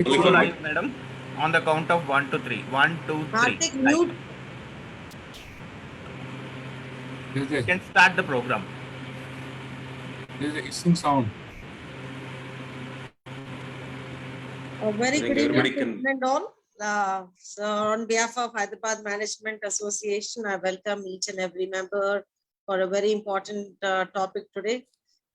Go live, madam. On the count of 1 to 3. 1, 2, 3. Karthik, mute. You can start the program. There is a hissing sound. A very good evening and all. So on behalf of Hyderabad Management Association, I welcome each and every member for a very important topic today.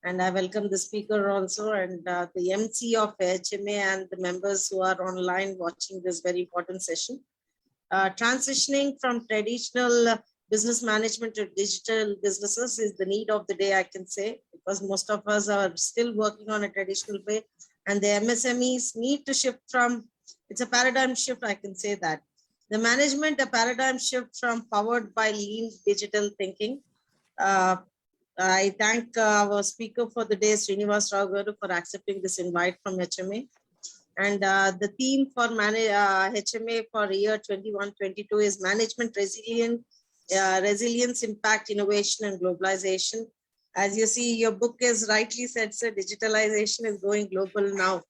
And I welcome the speaker also and the MC of HMA and the members who are online watching this very important session. Transitioning from traditional business management to digital businesses is the need of the day, I can say, because most of us are still working on a traditional way, and the MSMEs need to shift from, it's a paradigm shift, I can say that. The management, a paradigm shift from powered by lean digital thinking. I thank our speaker for the day, Srinivas Rao Garu, for accepting this invite from HMA. And the theme for HMA for year 21-22 is management resilience, impact, innovation, and globalization. As you see, your book is rightly said, sir, digitalization is going global now.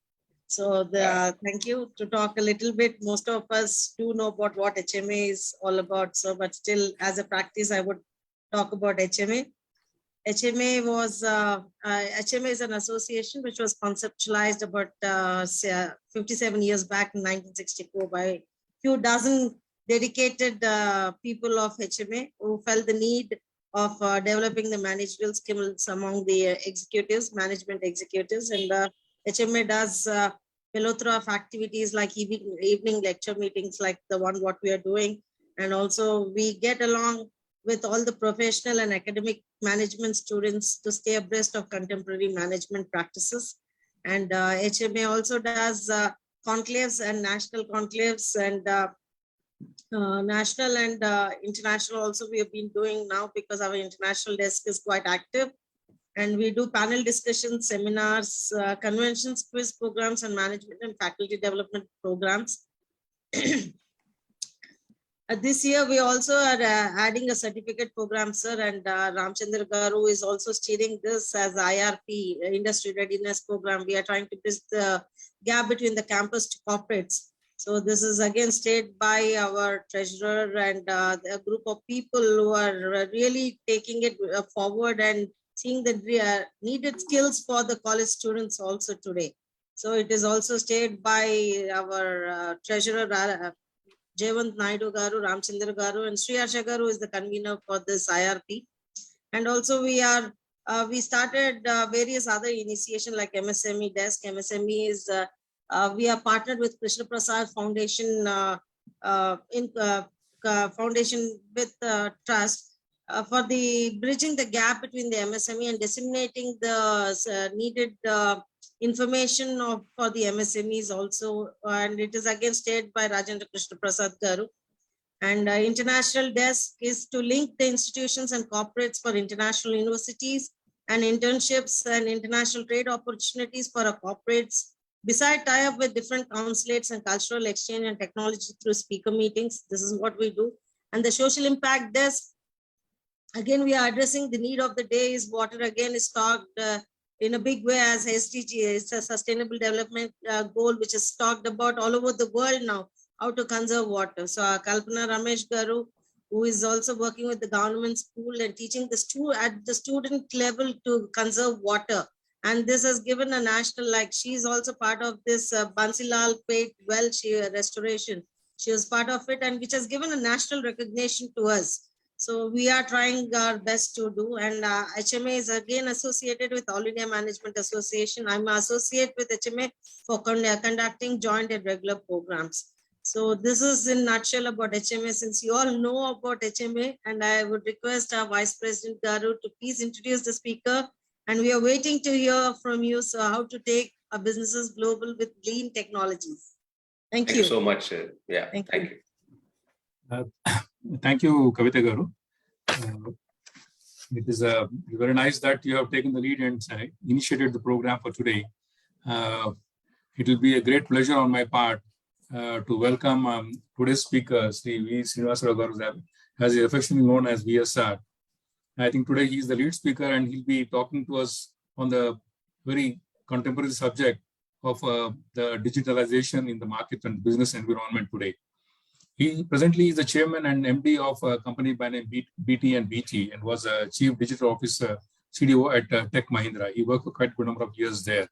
So thank you to talk a little bit. Most of us do know about what HMA is all about. So, but still, as a practice, I would talk about HMA. HMA is an association which was conceptualized about 57 years back in 1964 by few dozen dedicated people of HMA who felt the need of developing the managerial skills among the executives, management executives. And HMA does plethora of activities like evening lecture meetings like the one what we are doing. And also we get along with all the professional and academic management students to stay abreast of contemporary management practices. And HMA also does conclaves and national conclaves, and national and international also we have been doing now because our international desk is quite active. And we do panel discussions, seminars, conventions, quiz programs, and management and faculty development programs. This year, we also are adding a certificate program, sir, and Ramchandra Garu is also steering this as IRP, Industry Readiness Program. We are trying to bridge the gap between the campus to corporates. So this is again stated by our treasurer and a group of people who are really taking it forward and seeing the needed skills for the college students also today. So it is also stated by our treasurer, Jayant Naidu Garu, Ramchandra Garu, and Sri Asha Garu is the convener for this IRP. And also we started various other initiation like MSME desk. MSME is, we are partnered with Krishna Prasad Foundation Foundation with Trust for the bridging the gap between the MSME and disseminating the needed information for the MSMEs also, and it is again stated by Rajendra Krishna Prasad Garu. And international desk is to link the institutions and corporates for international universities and internships and international trade opportunities for our corporates. Beside tie up with different consulates and cultural exchange and technology through speaker meetings, this is what we do. And the social impact desk, again, we are addressing the need of the day is water again is talked in a big way as SDG. It's a sustainable development goal which is talked about all over the world now, how to conserve water. So Kalpana Ramesh Garu, who is also working with the government school and teaching at the student level to conserve water. And this has given a national, like she's also part of this Bansilal Pet well restoration. She was part of it and which has given a national recognition to us. So we are trying our best to do, and HMA is again associated with All India Management Association. I'm an associate with HMA for conducting joint and regular programs. So this is in nutshell about HMA, since you all know about HMA, and I would request our Vice President Garu to please introduce the speaker. And we are waiting to hear from you, so how to take our businesses global with lean technologies. Thank you. Thank you so much. Yeah, thank you. Thank you, Kavita Garu. It is very nice that you have taken the lead and initiated the program for today. It will be a great pleasure on my part to welcome today's speaker, Sri V. Srinivas Rao Garu, as he is affectionately known as VSR. I think today he is the lead speaker and he'll be talking to us on the very contemporary subject of the digitalization in the market and business environment today. He presently is the chairman and MD of a company by name BT and BT, and was a chief digital officer, CDO at Tech Mahindra. He worked for quite a good number of years there.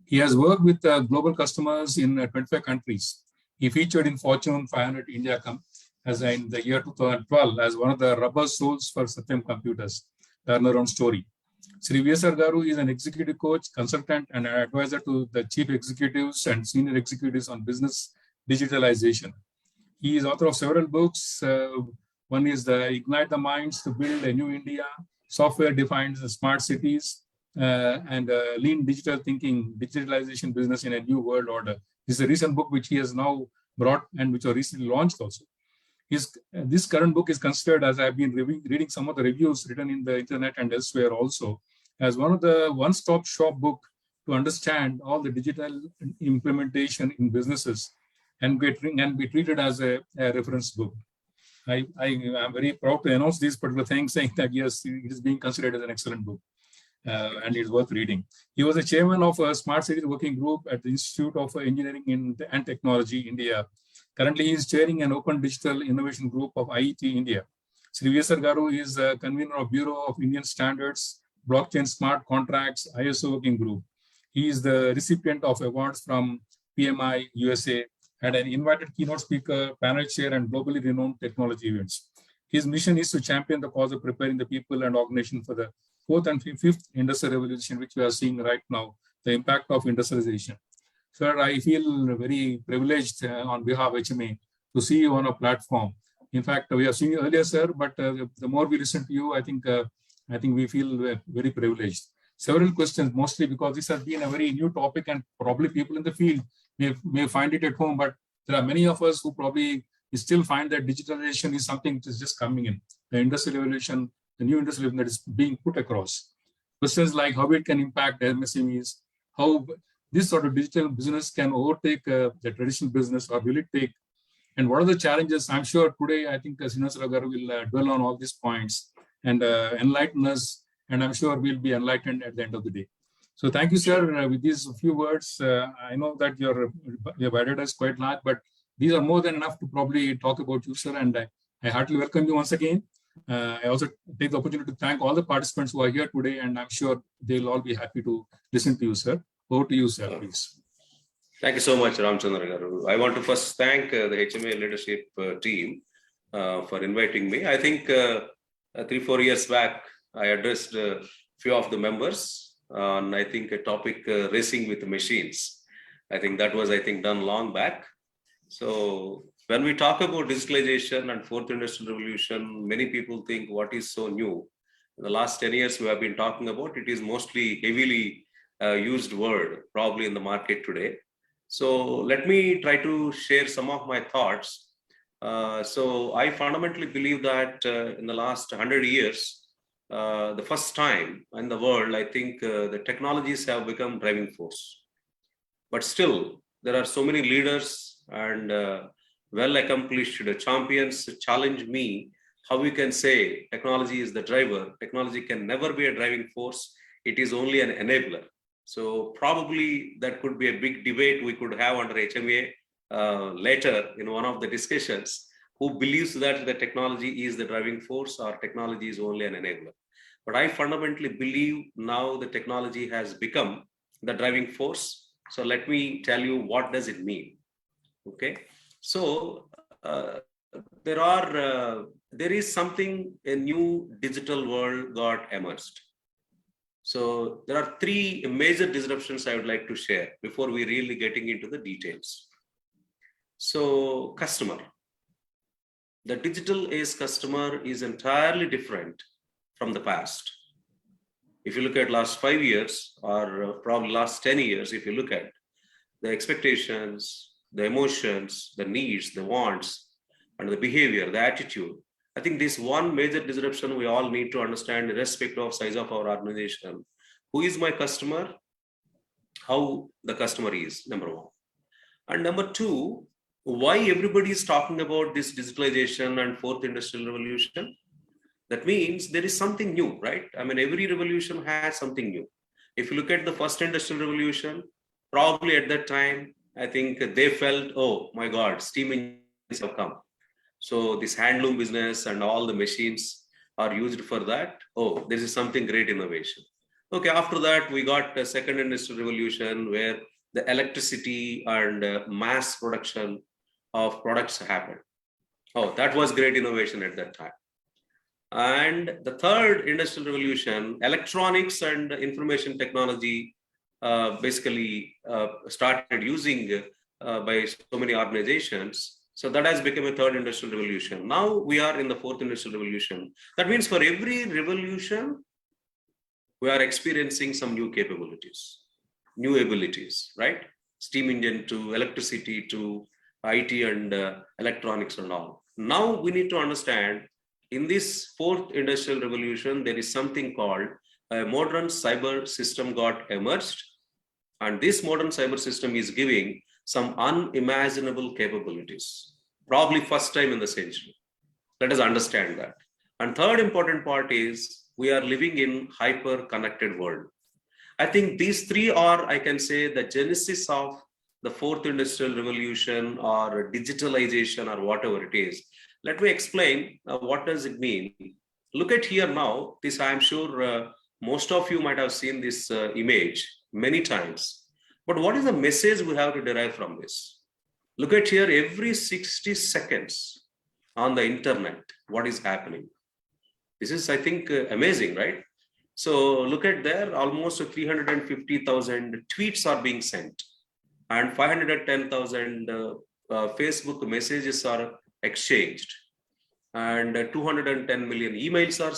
He has worked with global customers in 25 countries. He featured in Fortune 500 India as in the year 2012 as one of the rubber soles for Satyam Computers, turnaround story. Sri V.S.R. Garu is an executive coach, consultant, and an advisor to the chief executives and senior executives on business digitalization. He is author of several books. One is the Ignite the Minds to Build a New India, Software Defines the Smart Cities, and Lean Digital Thinking, Digitalization Business in a New World Order. This is a recent book which he has now brought and which was recently launched also. This current book is considered, as I've been reading some of the reviews written in the internet and elsewhere also, as one of the one-stop shop book to understand all the digital implementation in businesses and be treated as a reference book. I am very proud to announce these particular things, saying that yes, it is being considered as an excellent book. And it's worth reading. He was the chairman of a Smart Cities Working Group at the Institute of Engineering and Technology, India. Currently, he is chairing an open digital innovation group of IET India. Sri V.S.R. Garu is a convener of Bureau of Indian Standards, Blockchain Smart Contracts, ISO Working Group. He is the recipient of awards from PMI USA and an invited keynote speaker, panel chair, and globally renowned technology events. His mission is to champion the cause of preparing the people and organization for the fourth and fifth industrial revolution, which we are seeing right now, the impact of industrialization. Sir, I feel very privileged on behalf of HMA to see you on a platform. In fact, we have seen you earlier, sir, but the more we listen to you, I think we feel very privileged. Several questions, mostly because this has been a very new topic and probably people in the field may find it at home, but there are many of us who probably still find that digitalization is something which is just coming in. The industrial revolution, the new industrial revolution that is being put across. Questions like how it can impact MSMEs, how this sort of digital business can overtake the traditional business, or will it take, and what are the challenges? I'm sure today, I think Srinivasa Garu will dwell on all these points and enlighten us, and I'm sure we'll be enlightened at the end of the day. So thank you, sir. With these few words, I know that your added is quite large, but these are more than enough to probably talk about you, sir, and I heartily welcome you once again. I also take the opportunity to thank all the participants who are here today, and I'm sure they'll all be happy to listen to you, sir. Over to you, sir, please. Thank you so much, Ramchandra Garu. I want to first thank the HMA leadership team for inviting me. I think 3-4 years back, I addressed a few of the members on, I think, a topic racing with machines. I think that was, done long back. So when we talk about digitalization and fourth industrial revolution, many people think what is so new. In the last 10 years, we have been talking about it is mostly heavily used word probably in the market today. So let me try to share some of my thoughts. So I fundamentally believe that in the last 100 years, the first time in the world, I think the technologies have become driving force. But still, there are so many leaders and well-accomplished champions challenge me how we can say technology is the driver. Technology can never be a driving force. It is only an enabler. So probably that could be a big debate we could have under HMA later in one of the discussions. Who believes that the technology is the driving force or technology is only an enabler? But I fundamentally believe now the technology has become the driving force. So let me tell you what does it mean. Okay, so there is something, a new digital world got emerged. So there are 3 major disruptions I would like to share before we really getting into the details. So customer, the digital age customer is entirely different from the past. If you look at last 5 years or probably last 10 years, if you look at the expectations, the emotions, the needs, the wants, and the behavior, the attitude, I think this one major disruption we all need to understand irrespective of size of our organization. Who is my customer? How the customer is, number 1. And number 2, why everybody is talking about this digitalization and fourth industrial revolution? That means there is something new, right? I mean, every revolution has something new. If you look at the first industrial revolution, Probably at that time, I think they felt, oh my God, steam engines have come. So this handloom business and all the machines are used for that. Oh, this is something great innovation. Okay, after that, we got a second industrial revolution where the electricity and mass production of products happened. Oh, that was great innovation at that time. And the third industrial revolution, electronics and information technology basically started using by so many organizations. So that has become a third industrial revolution. Now we are in the fourth industrial revolution. That means for every revolution, we are experiencing some new capabilities, new abilities, right? Steam engine to electricity to IT and electronics and all. Now we need to understand in this fourth industrial revolution, there is something called a modern cyber system got emerged. And this modern cyber system is giving some unimaginable capabilities, probably first time in the century. Let us understand that. And third important part is we are living in hyper connected world. I think these three are, I can say, the genesis of the fourth industrial revolution or digitalization or whatever it is. Let me explain what does it mean. Look at here now. This I am sure most of you might have seen this image many times. But what is the message we have to derive from this? Look at here, every 60 seconds on the internet, what is happening? This is, I think, amazing, right? So look at there, almost 350,000 tweets are being sent and 510,000 Facebook messages are exchanged and 210 million emails are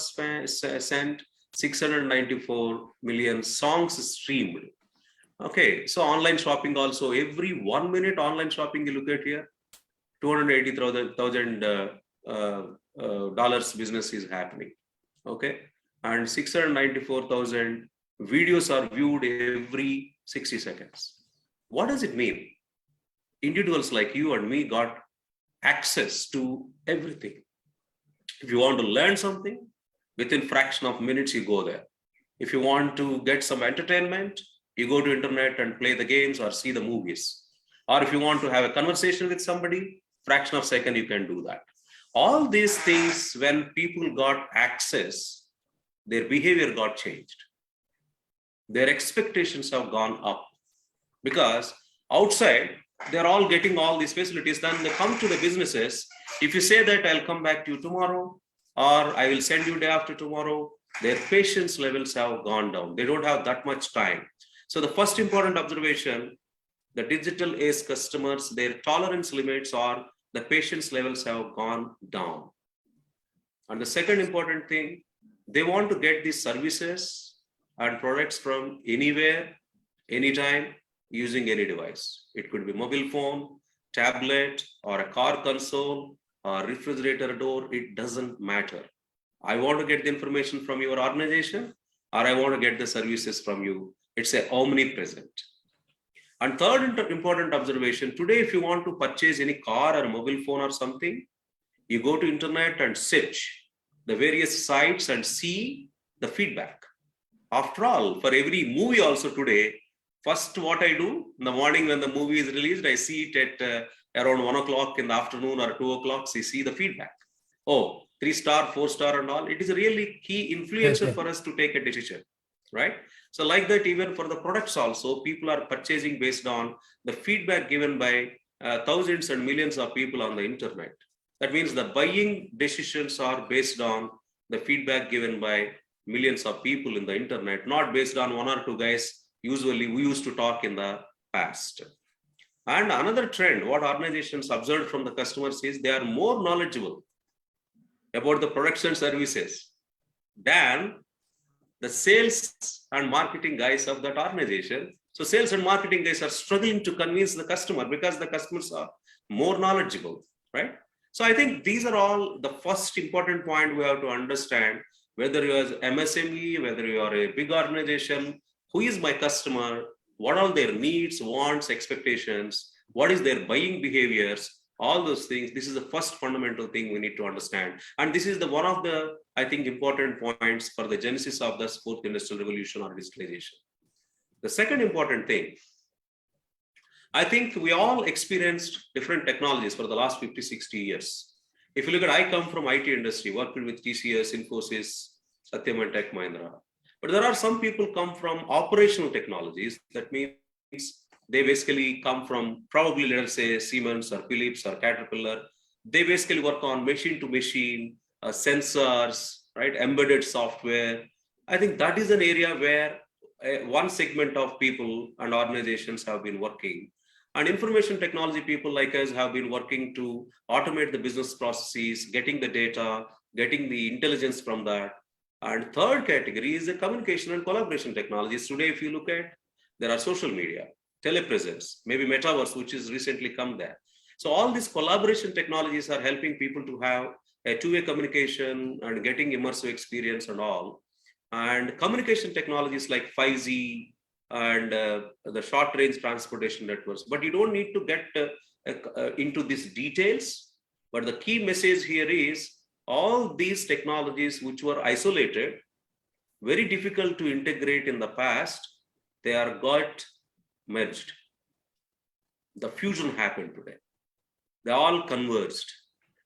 sent, 694 million songs streamed. Okay, so online shopping also, every 1 minute online shopping you look at here, $280,000 dollars business is happening. Okay, and 694,000 videos are viewed every 60 seconds. What does it mean? Individuals like you and me got access to everything. If you want to learn something, within fraction of minutes you go there. If you want to get some entertainment, you go to internet and play the games or see the movies. Or if you want to have a conversation with somebody, fraction of second you can do that. All these things, when people got access, their behavior got changed. Their expectations have gone up because outside they're all getting all these facilities. Then they come to the businesses. If you say that I'll come back to you tomorrow or I will send you day after tomorrow, their patience levels have gone down. They don't have that much time. So the first important observation, the digital age customers, their tolerance limits or the patience levels have gone down. And the second important thing, they want to get these services and products from anywhere, anytime, using any device. It could be mobile phone, tablet, or a car console, or refrigerator door. It doesn't matter. I want to get the information from your organization, or I want to get the services from you. It's a omnipresent. And third important observation, today, if you want to purchase any car or mobile phone or something, you go to internet and search the various sites and see the feedback. After all, for every movie also today, first what I do in the morning when the movie is released, I see it at around 1 o'clock in the afternoon or 2 o'clock, so you see the feedback. Oh, 3-star, 4-star and all. It is a really key influencer for us to take a decision, right? So like that, even for the products also, people are purchasing based on the feedback given by thousands and millions of people on the internet. That means the buying decisions are based on the feedback given by millions of people in the internet, not based on 1 or 2 guys. Usually we used to talk in the past. And another trend, what organizations observed from the customers is they are more knowledgeable about the products and services than the sales and marketing guys of that organization. So sales and marketing guys are struggling to convince the customer because the customers are more knowledgeable, right? So I think these are all the first important point we have to understand, whether you are MSME, whether you are a big organization, who is my customer, what are their needs, wants, expectations, what is their buying behaviors, all those things. This is the first fundamental thing we need to understand. And this is the one of the, I think, important points for the genesis of the fourth industrial revolution or digitalization. The second important thing, I think we all experienced different technologies for the last 50, 60 years. If you look at, I come from IT industry, worked with TCS, Infosys, Satyam and Tech Mahindra. But there are some people come from operational technologies. That means they basically come from probably, let us say, Siemens or Philips or Caterpillar. They basically work on machine to machine, sensors, right, embedded software. I think that is an area where one segment of people and organizations have been working. And information technology people like us have been working to automate the business processes, getting the data, getting the intelligence from that. And third category is the communication and collaboration technologies. Today, if you look at, there are social media, telepresence, maybe metaverse, which is recently come there. So all these collaboration technologies are helping people to have a two-way communication and getting immersive experience and all. And communication technologies like 5G and the short-range transportation networks. But you don't need to get into these details. But the key message here is all these technologies which were isolated, very difficult to integrate in the past, they are got merged. The fusion happened today. They all converged.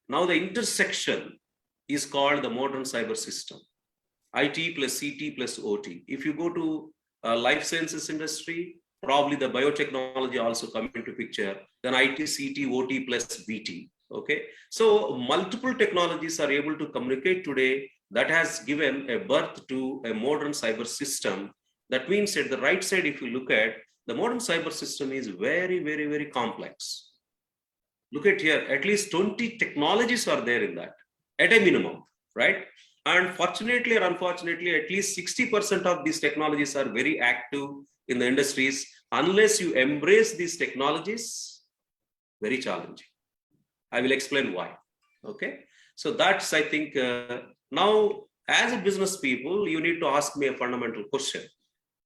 Now the intersection is called the modern cyber system. IT plus CT plus OT. If you go to life sciences industry, probably the biotechnology also come into picture, then IT, CT, OT plus BT. Okay, so multiple technologies are able to communicate today. That has given a birth to a modern cyber system. That means at the right side, if you look at, the modern cyber system is very, very, very complex. Look at here, at least 20 technologies are there in that, at a minimum, right? And fortunately or unfortunately, at least 60% of these technologies are very active in the industries. Unless you embrace these technologies, very challenging. I will explain why. Okay, so that's, I think, now as a business people, you need to ask me a fundamental question.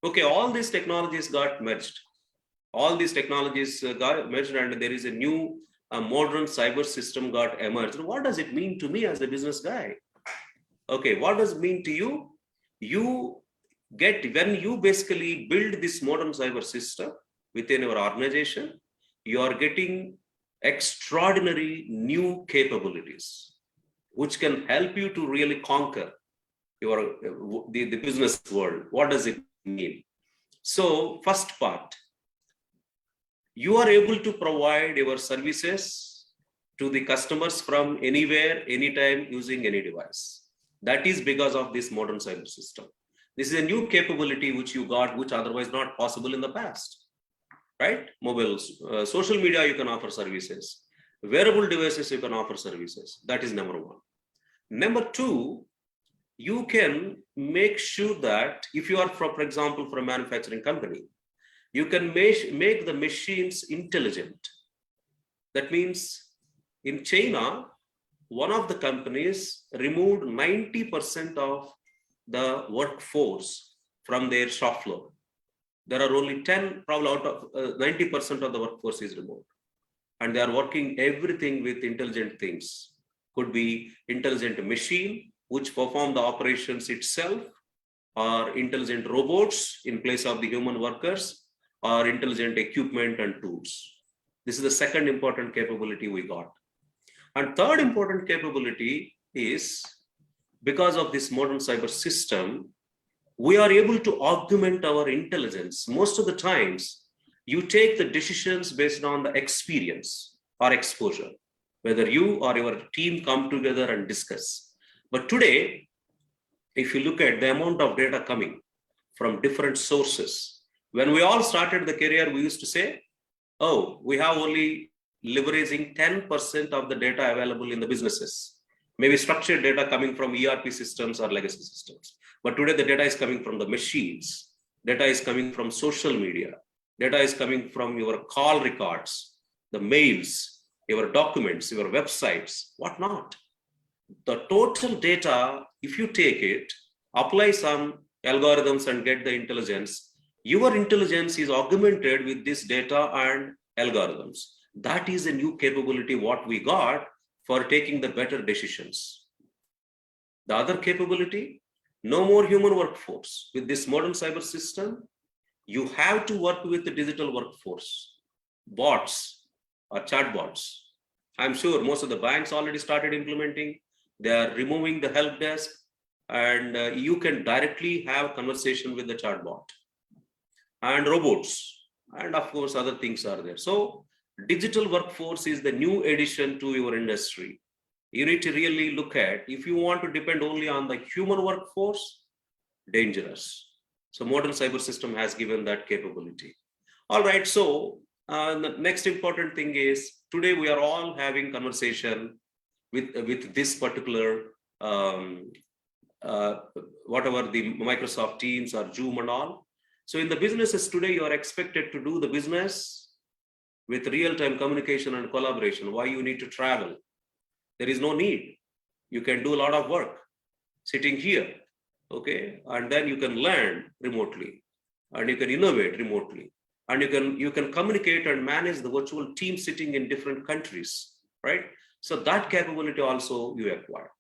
Okay, all these technologies got merged. All these technologies got merged, and there is a new modern cyber system got emerged. What does it mean to me as a business guy? Okay, what does it mean to you? You get, when you basically build this modern cyber system within your organization, you are getting extraordinary new capabilities, which can help you to really conquer your the business world. What does it mean? So first part, you are able to provide your services to the customers from anywhere, anytime, using any device. That is because of this modern cyber system. This is a new capability which you got, which otherwise not possible in the past, right? Mobiles, social media, you can offer services. Wearable devices, you can offer services. That is number one. Number two, you can make sure that if you are, for example, for a manufacturing company, you can make the machines intelligent. That means in China, one of the companies removed 90% of the workforce from their shop floor. There are only 10, probably out of 90% of the workforce is removed. And they are working everything with intelligent things. Could be intelligent machine, which perform the operations itself, or intelligent robots in place of the human workers, or intelligent equipment and tools. This is the second important capability we got. And third important capability is, because of this modern cyber system, we are able to augment our intelligence. Most of the times, you take the decisions based on the experience or exposure, whether you or your team come together and discuss. But today, if you look at the amount of data coming from different sources, when we all started the career, we used to say, oh, we have only leveraging 10% of the data available in the businesses. Maybe structured data coming from ERP systems or legacy systems. But today the data is coming from the machines. Data is coming from social media. Data is coming from your call records, the mails, your documents, your websites, whatnot. The total data, if you take it, apply some algorithms and get the intelligence, your intelligence is augmented with this data and algorithms. That is a new capability what we got for taking the better decisions. The other capability, no more human workforce. With this modern cyber system, you have to work with the digital workforce. bots or chatbots. I'm sure most of the banks already started implementing. They are removing the help desk, and you can directly have conversation with the chatbot and robots. And of course, other things are there. So digital workforce is the new addition to your industry. You need to really look at, if you want to depend only on the human workforce, dangerous. So modern cyber system has given that capability. All right, so the next important thing is, today we are all having conversation with this particular whatever the Microsoft Teams or Zoom and all. So in the businesses today, you are expected to do the business with real-time communication and collaboration. Why you need to travel? There is no need. You can do a lot of work sitting here, okay? And then you can learn remotely, and you can innovate remotely, and you can communicate and manage the virtual team sitting in different countries, right? So that capability also you acquire.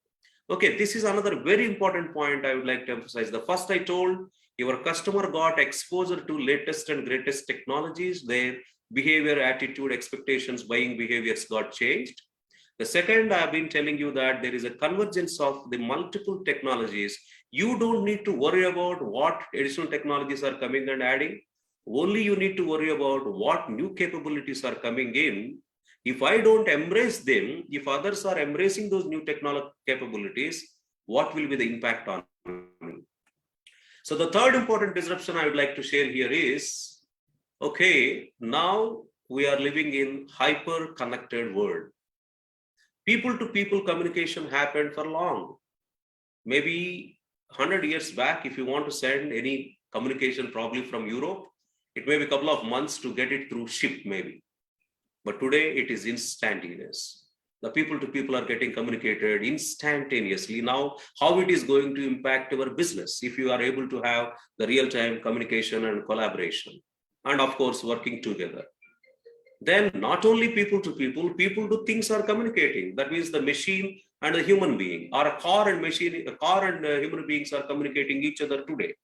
Okay, this is another very important point I would like to emphasize. The first I told, your customer got exposure to latest and greatest technologies, their behavior, attitude, expectations, buying behaviors got changed. The second, I've been telling you that there is a convergence of the multiple technologies. You don't need to worry about what additional technologies are coming and adding. Only you need to worry about what new capabilities are coming in. If I don't embrace them, if others are embracing those new technology capabilities, what will be the impact on me? So the third important disruption I would like to share here is, okay, now we are living in hyper-connected world. People-to-people communication happened for long. Maybe 100 years back, if you want to send any communication probably from Europe, it may be a couple of months to get it through ship maybe. But today it is instantaneous. The people-to-people are getting communicated instantaneously. Now, how it is going to impact our business if you are able to have the real-time communication and collaboration, and of course, working together. Then not only people-to-people, people-to-things are communicating. That means the machine and the human being, or a car and human beings are communicating each other today.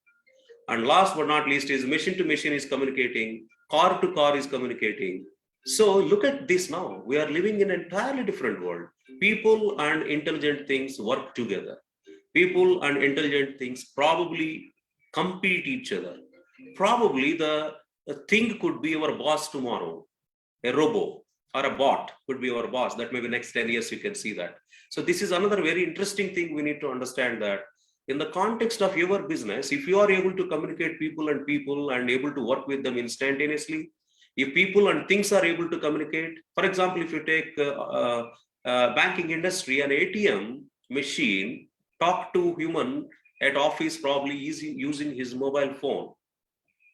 And last but not least is machine-to-machine is communicating, car-to-car is communicating. So look at this now. We are living in an entirely different world. People and intelligent things work together. People and intelligent things probably compete each other. Probably the thing could be our boss tomorrow. A robot or a bot could be our boss. That maybe next 10 years you can see that. So this is another very interesting thing we need to understand, that in the context of your business, if you are able to communicate people and able to work with them instantaneously, if people and things are able to communicate, for example, if you take banking industry, an ATM machine talk to human at office probably using his mobile phone.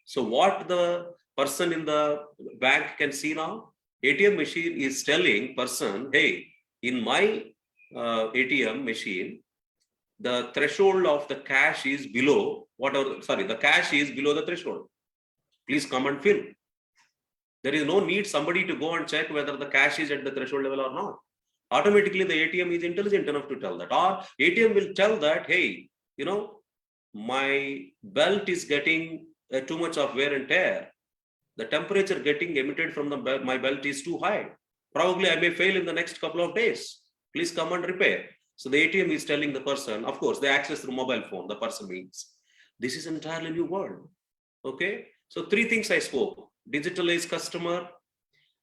So what the person in the bank can see now, ATM machine is telling person, hey, in my ATM machine, the threshold of the cash is below the cash is below the threshold. Please come and fill. There is no need somebody to go and check whether the cash is at the threshold level or not. Automatically, the ATM is intelligent enough to tell that. Or ATM will tell that, hey, my belt is getting too much of wear and tear. The temperature getting emitted from my belt is too high. Probably I may fail in the next couple of days. Please come and repair. So the ATM is telling the person, of course, they access through mobile phone, the person means. This is an entirely new world. Okay. So 3 things I spoke. Digitalized customer,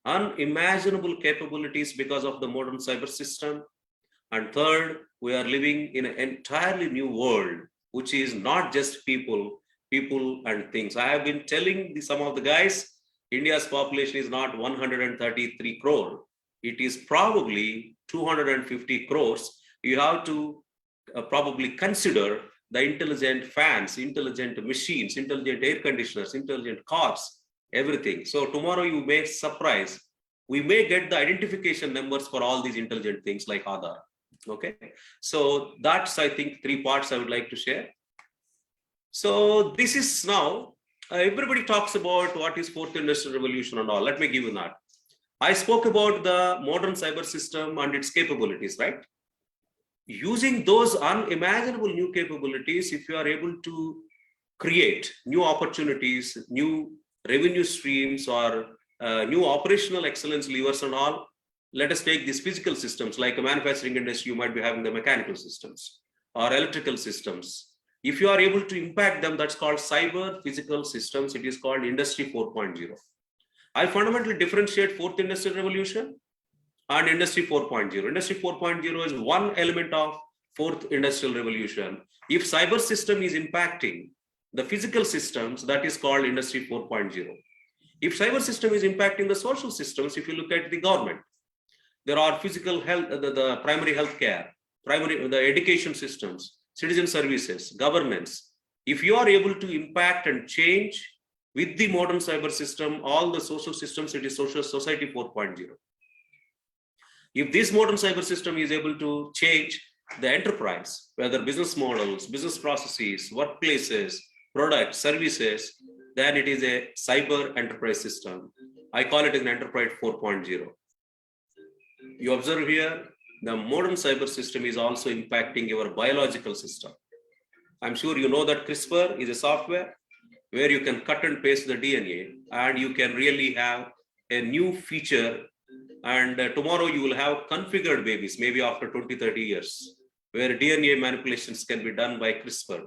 unimaginable capabilities because of the modern cyber system. And third, we are living in an entirely new world, which is not just people and things. I have been telling some of the guys, India's population is not 133 crore. It is probably 250 crores. You have to probably consider the intelligent fans, intelligent machines, intelligent air conditioners, intelligent cars, everything. So tomorrow you may surprise. We may get the identification numbers for all these intelligent things like Aadhaar. Okay. So that's, I think, 3 parts I would like to share. So this is now, everybody talks about what is 4th industrial revolution and all. Let me give you that. I spoke about the modern cyber system and its capabilities, right? Using those unimaginable new capabilities, if you are able to create new opportunities, new revenue streams, or new operational excellence levers and all. Let us take these physical systems, like a manufacturing industry, you might be having the mechanical systems or electrical systems. If you are able to impact them, that's called cyber physical systems. It is called Industry 4.0. I fundamentally differentiate fourth industrial revolution and Industry 4.0. Industry 4.0 is one element of fourth industrial revolution. If cyber system is impacting the physical systems, that is called Industry 4.0. If cyber system is impacting the social systems, if you look at the government, there are physical health, the primary health care, the education systems, citizen services, governance. If you are able to impact and change with the modern cyber system, all the social systems, it is social society 4.0. If this modern cyber system is able to change the enterprise, whether business models, business processes, workplaces, products, services, then it is a cyber enterprise system. I call it an enterprise 4.0. You observe here, the modern cyber system is also impacting your biological system. I'm sure you know that CRISPR is a software where you can cut and paste the DNA and you can really have a new feature. And tomorrow you will have configured babies, maybe after 20-30 years, where DNA manipulations can be done by CRISPR.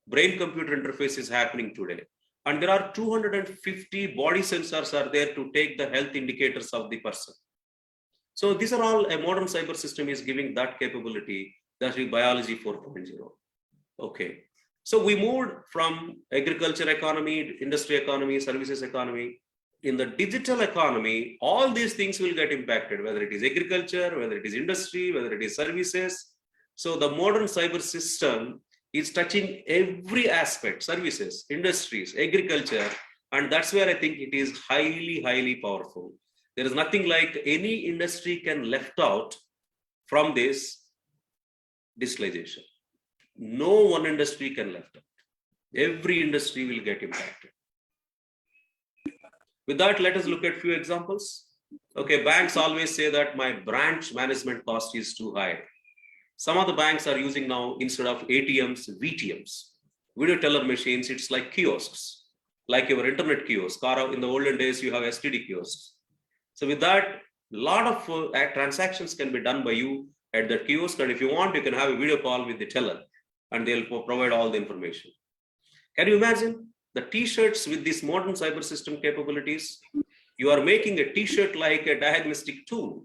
Brain-computer interface is happening today. And there are 250 body sensors are there to take the health indicators of the person. So these are all, a modern cyber system is giving that capability. That is biology 4.0. Okay. So we moved from agriculture economy, industry economy, services economy. In the digital economy, all these things will get impacted, whether it is agriculture, whether it is industry, whether it is services. So the modern cyber system is touching every aspect, services, industries, agriculture, and that's where I think it is highly, highly powerful. There is nothing like any industry can left out from this digitalization. No one industry can left out. Every industry will get impacted. With that, let us look at few examples. Okay, banks always say that my branch management cost is too high. Some of the banks are using now, instead of ATMs, VTMs, video teller machines. It's like kiosks, like your internet kiosk, or in the olden days, you have STD kiosks. So with that, a lot of transactions can be done by you at that kiosk. And if you want, you can have a video call with the teller and they'll provide all the information. Can you imagine the t-shirts with these modern cyber system capabilities? You are making a t-shirt like a diagnostic tool.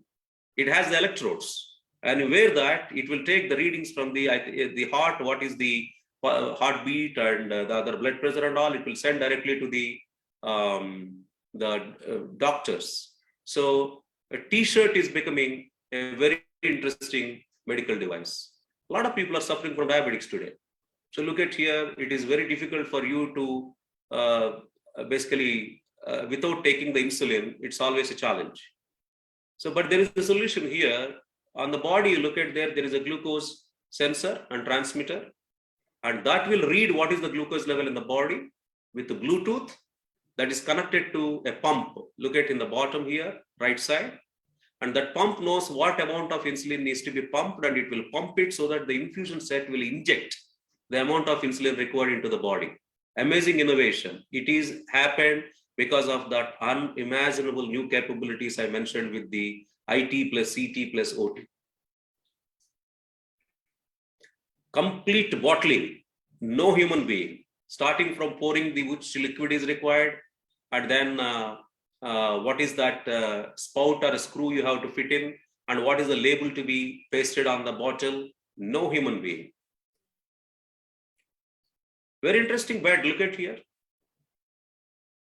It has the electrodes. And you wear that, it will take the readings from the heart, what is the heartbeat and the other blood pressure and all. It will send directly to the doctors. So a t-shirt is becoming a very interesting medical device. A lot of people are suffering from diabetics today. So look at here, it is very difficult for you to without taking the insulin, it's always a challenge. So, but there is a solution here. On the body, you look at there is a glucose sensor and transmitter, and that will read what is the glucose level in the body with the Bluetooth that is connected to a pump. Look at in the bottom here, right side. And that pump knows what amount of insulin needs to be pumped, and it will pump it so that the infusion set will inject the amount of insulin required into the body. Amazing innovation. It is happened because of that unimaginable new capabilities I mentioned with the IT plus CT plus OT. Complete bottling, no human being, starting from pouring the which liquid is required, and then what is that spout or a screw you have to fit in, and what is the label to be pasted on the bottle, no human being. Very interesting bed, look at here.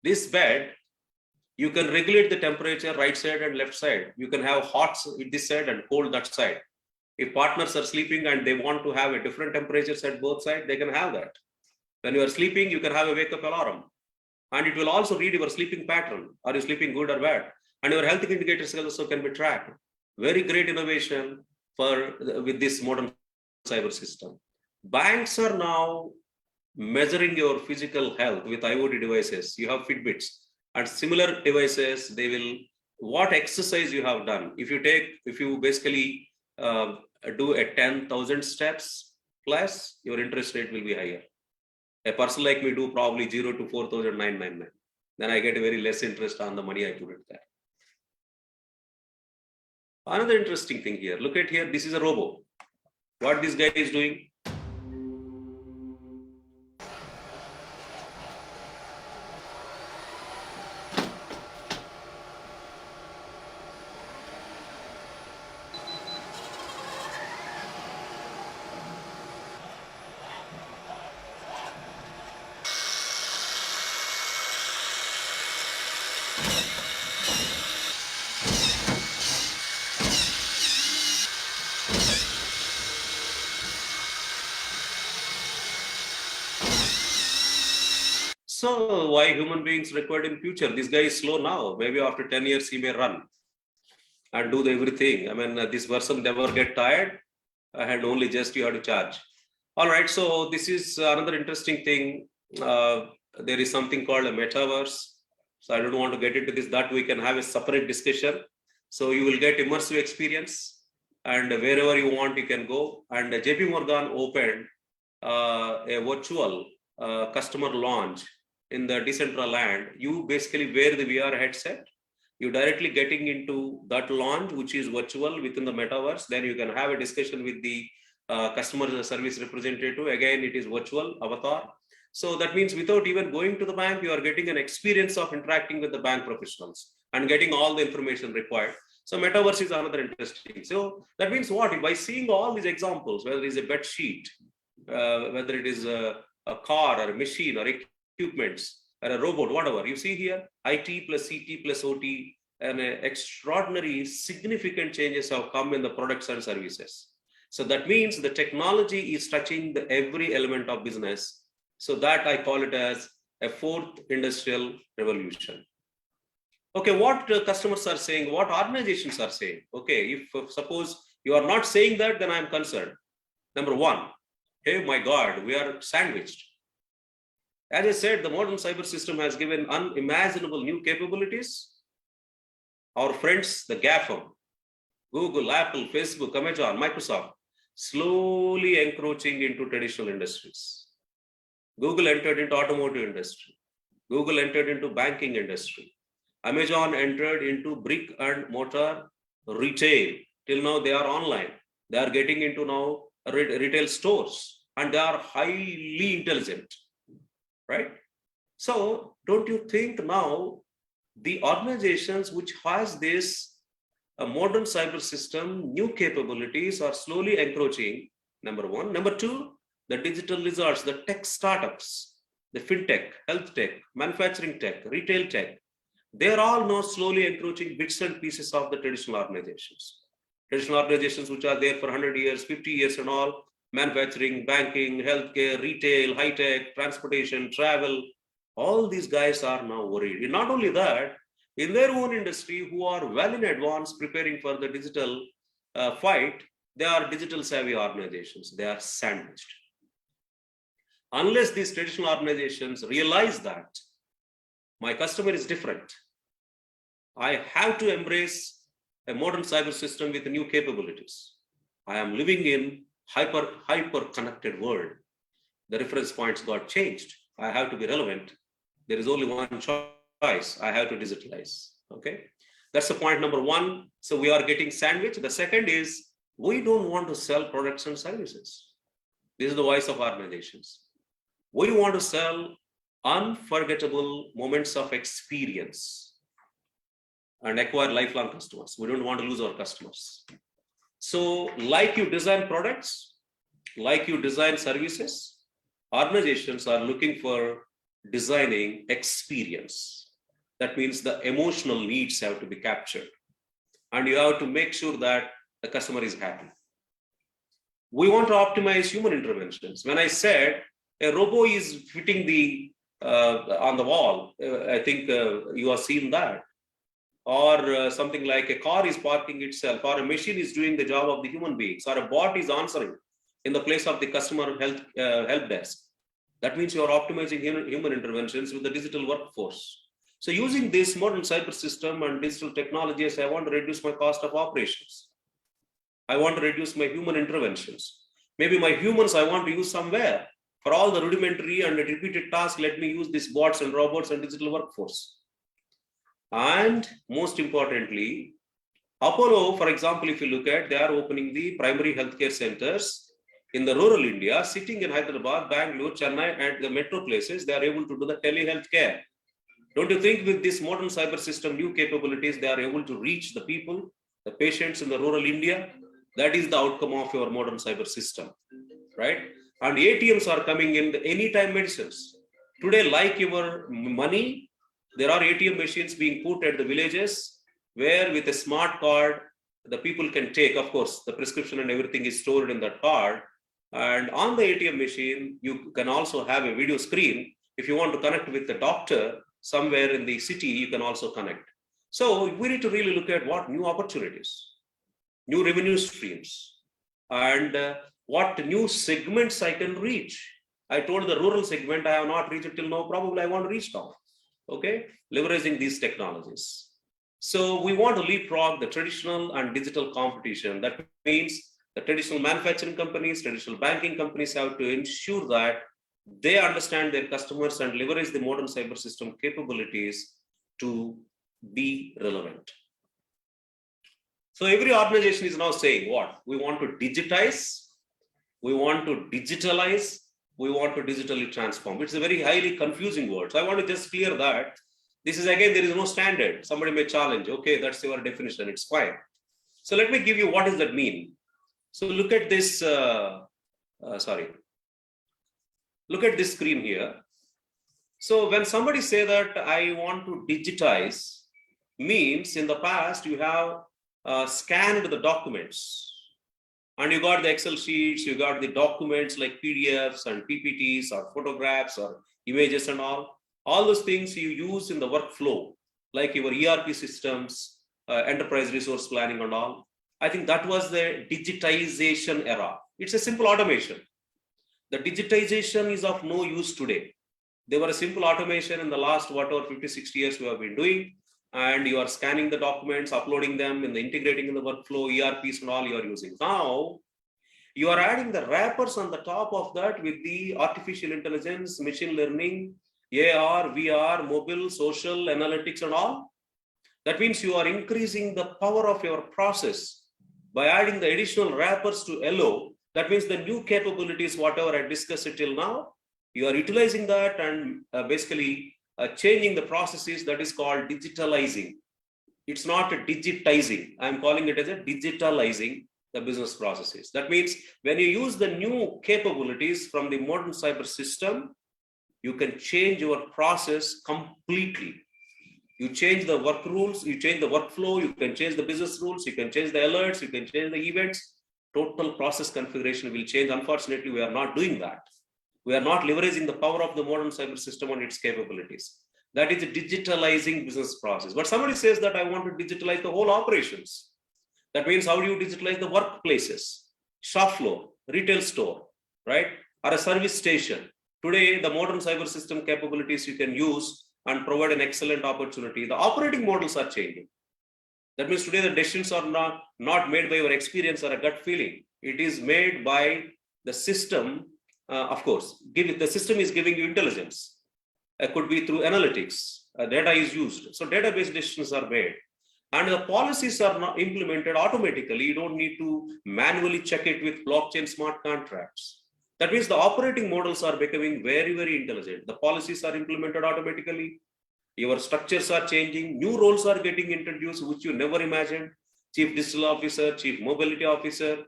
This bed, you can regulate the temperature right side and left side. You can have hot this side and cold that side. If partners are sleeping and they want to have a different temperatures at both sides, they can have that. When you are sleeping, you can have a wake up alarm. And it will also read your sleeping pattern. Are you sleeping good or bad? And your health indicators also can be tracked. Very great innovation with this modern cyber system. Banks are now measuring your physical health with IoT devices. You have Fitbits and similar devices. They will, what exercise you have done. If you basically do a 10,000 steps plus, your interest rate will be higher. A person like me do probably 0 to 4,999. then I get a very less interest on the money I put it there. Another interesting thing here, look at here, this is a robo. What this guy is doing? So why human beings required in future? This guy is slow now. Maybe after 10 years, he may run and do everything. I mean, this person never get tired and only just you have to charge. All right, so this is another interesting thing. There is something called a metaverse. So I don't want to get into this, that we can have a separate discussion. So you will get immersive experience and wherever you want, you can go. And JP Morgan opened a virtual customer launch in the Decentraland. You basically wear the VR headset. You directly getting into that launch, which is virtual within the metaverse. Then you can have a discussion with the customer service representative. Again, it is virtual avatar. So that means without even going to the bank, you are getting an experience of interacting with the bank professionals and getting all the information required. So metaverse is another interesting. So that means what? By seeing all these examples, whether it is a bed sheet, whether it is a car or a machine or equipments or a robot, whatever you see here, IT plus CT plus OT, and extraordinary significant changes have come in the products and services. So that means the technology is touching the every element of business. So that I call it as a fourth industrial revolution. Okay, what customers are saying, what organizations are saying. Okay, if suppose you are not saying that, then I am concerned. Number one, hey, my God, we are sandwiched. As I said, the modern cyber system has given unimaginable new capabilities. Our friends, the GAFAM, Google, Apple, Facebook, Amazon, Microsoft, slowly encroaching into traditional industries. Google entered into automotive industry. Google entered into banking industry. Amazon entered into brick and mortar retail. Till now, they are online. They are getting into now retail stores, and they are highly intelligent, right? So don't you think now the organizations which has this modern cyber system, new capabilities are slowly encroaching, number one. Number two, the digital lizards, the tech startups, the fintech, health tech, manufacturing tech, retail tech, they're all now slowly encroaching bits and pieces of the traditional organizations. Traditional organizations which are there for 100 years, 50 years and all, manufacturing, banking, healthcare, retail, high tech, transportation, travel, all these guys are now worried. And not only that, in their own industry, who are well in advance preparing for the digital fight, they are digital savvy organizations. They are sandwiched. Unless these traditional organizations realize that my customer is different, I have to embrace a modern cyber system with new capabilities. I am living in hyper connected world. The reference points got changed. I have to be relevant. There is only one choice. I have to digitalize. Okay, that's the point number one. So we are getting sandwiched. The second is we don't want to sell products and services. This is the voice of organizations. We want to sell unforgettable moments of experience and acquire lifelong customers. We don't want to lose our customers. So like you design products, like you design services, organizations are looking for designing experience. That means the emotional needs have to be captured. And you have to make sure that the customer is happy. We want to optimize human interventions. When I said a robo is fitting the on the wall, I think you have seen that. Or something like a car is parking itself, or a machine is doing the job of the human beings, or a bot is answering in the place of the customer help desk. That means you are optimizing human interventions with the digital workforce. So using this modern cyber system and digital technologies, I want to reduce my cost of operations. I want to reduce my human interventions. Maybe my humans I want to use somewhere. For all the rudimentary and repeated tasks, let me use these bots and robots and digital workforce. And most importantly, Apollo, for example, if you look at, they are opening the primary healthcare centers in the rural India, sitting in Hyderabad, Bangalore, Chennai, and the metro places, they are able to do the telehealth care. Don't you think with this modern cyber system, new capabilities, they are able to reach the people, the patients in the rural India? That is the outcome of your modern cyber system, right? And ATMs are coming in the anytime medicines. Today, like your money, there are ATM machines being put at the villages where with a smart card, the people can take, of course, the prescription and everything is stored in that card. And on the ATM machine, you can also have a video screen. If you want to connect with the doctor somewhere in the city, you can also connect. So we need to really look at what new opportunities, new revenue streams, and what new segments I can reach. I told the rural segment I have not reached till now, probably I want to reach now. Okay, leveraging these technologies. So we want to leapfrog the traditional and digital competition. That means the traditional manufacturing companies, traditional banking companies have to ensure that they understand their customers and leverage the modern cyber system capabilities to be relevant. So every organization is now saying what? We want to digitize, we want to digitalize, we want to digitally transform. It's a very highly confusing word. So I want to just clear that. This is again, there is no standard. Somebody may challenge, okay, that's your definition, it's fine. So let me give you what does that mean. So look at this, look at this screen here. So when somebody say that I want to digitize, means in the past you have scanned the documents and you got the Excel sheets, you got the documents like PDFs and PPTs or photographs or images and all those things you use in the workflow, like your ERP systems, enterprise resource planning and all. I think that was the digitization era. It's a simple automation. The digitization is of no use today. They were a simple automation in the last whatever 50, 60 years we have been doing. And you are scanning the documents, uploading them, and integrating in the workflow, ERPs and all you are using. Now, you are adding the wrappers on the top of that with the artificial intelligence, machine learning, AR, VR, mobile, social, analytics and all. That means you are increasing the power of your process by adding the additional wrappers to LO. That means the new capabilities, whatever I discussed till now, you are utilizing that and basically changing the processes. That is called digitalizing. It's not a digitizing. I'm calling it as a digitalizing the business processes. That means when you use the new capabilities from the modern cyber system, you can change your process completely. You change the work rules, you change the workflow, you can change the business rules, you can change the alerts, you can change the events. Total process configuration will change. Unfortunately, we are not doing that. We are not leveraging the power of the modern cyber system and its capabilities. That is a digitalizing business process. But somebody says that I want to digitalize the whole operations. That means how do you digitalize the workplaces, shop floor, retail store, right? Or a service station. Today, the modern cyber system capabilities you can use and provide an excellent opportunity. The operating models are changing. That means today the decisions are not made by your experience or a gut feeling. It is made by the system. Of course, the system is giving you intelligence. It could be through analytics. Data is used. So database decisions are made. And the policies are not implemented automatically. You don't need to manually check it with blockchain smart contracts. That means the operating models are becoming very, very intelligent. The policies are implemented automatically. Your structures are changing. New roles are getting introduced, which you never imagined. Chief Digital Officer, Chief Mobility Officer,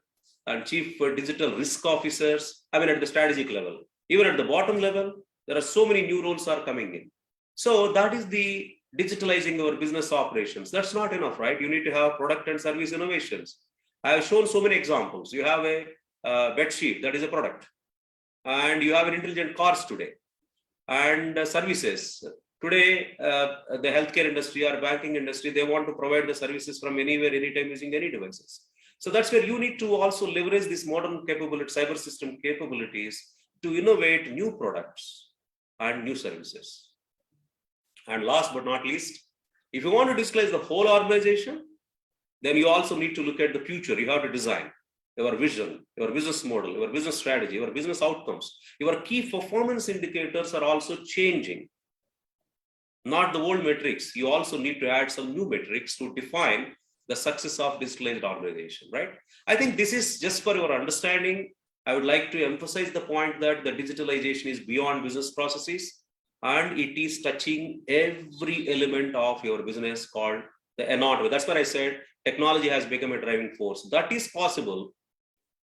and Chief Digital Risk Officers. I mean, at the strategic level. Even at the bottom level, there are so many new roles are coming in. So that is the digitalizing our business operations. That's not enough, right? You need to have product and service innovations. I have shown so many examples. You have a bed sheet, that is a product. And you have an intelligent cars today. And services. Today, the healthcare industry or banking industry, they want to provide the services from anywhere, anytime using any devices. So that's where you need to also leverage this modern capability, cyber system capabilities to innovate new products and new services. And last but not least, if you want to digitalize the whole organization, then you also need to look at the future. You have to design. your vision, your business model, your business strategy, your business outcomes, your key performance indicators are also changing. Not the old metrics. You also need to add some new metrics to define the success of digitalized organization, right? I think this is just for your understanding. I would like to emphasize the point that the digitalization is beyond business processes and it is touching every element of your business called the anatomy. That's why I said technology has become a driving force. That is possible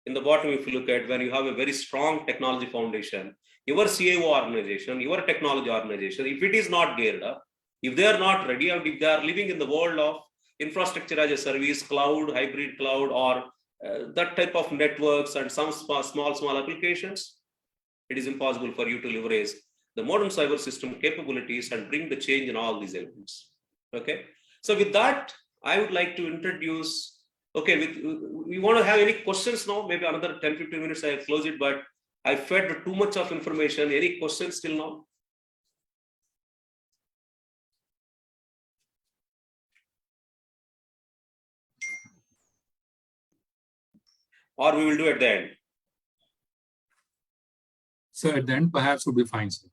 in the bottom. If you look at when you have a very strong technology foundation, your CIO organization, your technology organization, if it is not geared up, if they are not ready, and if they are living in the world of infrastructure as a service, cloud, hybrid cloud, or that type of networks and some small applications, it is impossible for you to leverage the modern cyber system capabilities and bring the change in all these elements. Okay. So with that, I would like to introduce, okay, we want to have any questions now, maybe another 10-15 minutes, I'll close it, but I fed too much of information. Any questions till now? Or we will do at the end? So at the end, perhaps would be fine, sir.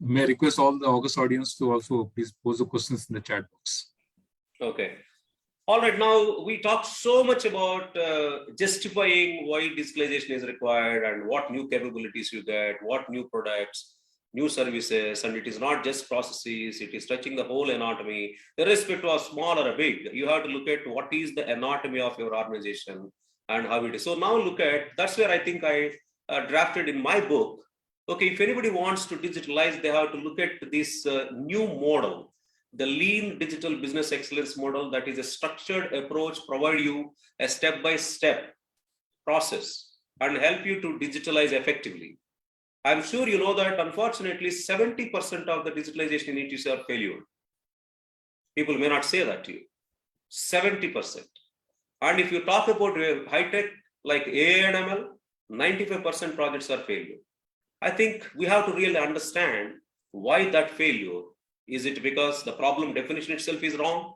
May I request all the August audience to also please pose the questions in the chat box. Okay. All right, now we talked so much about justifying why digitalization is required and what new capabilities you get, what new products, new services, and it is not just processes, it is touching the whole anatomy, irrespective of small or big. You have to look at what is the anatomy of your organization and how it is. So now look at, that's where I think I drafted in my book. Okay, if anybody wants to digitalize, they have to look at this new model, the lean digital business excellence model, that is a structured approach, provide you a step-by-step process and help you to digitalize effectively. I'm sure you know that unfortunately 70% of the digitalization initiatives are failure. People may not say that to you. 70%. And if you talk about high-tech like AI and ML, 95% projects are failure. I think we have to really understand why that failure. Is it because the problem definition itself is wrong?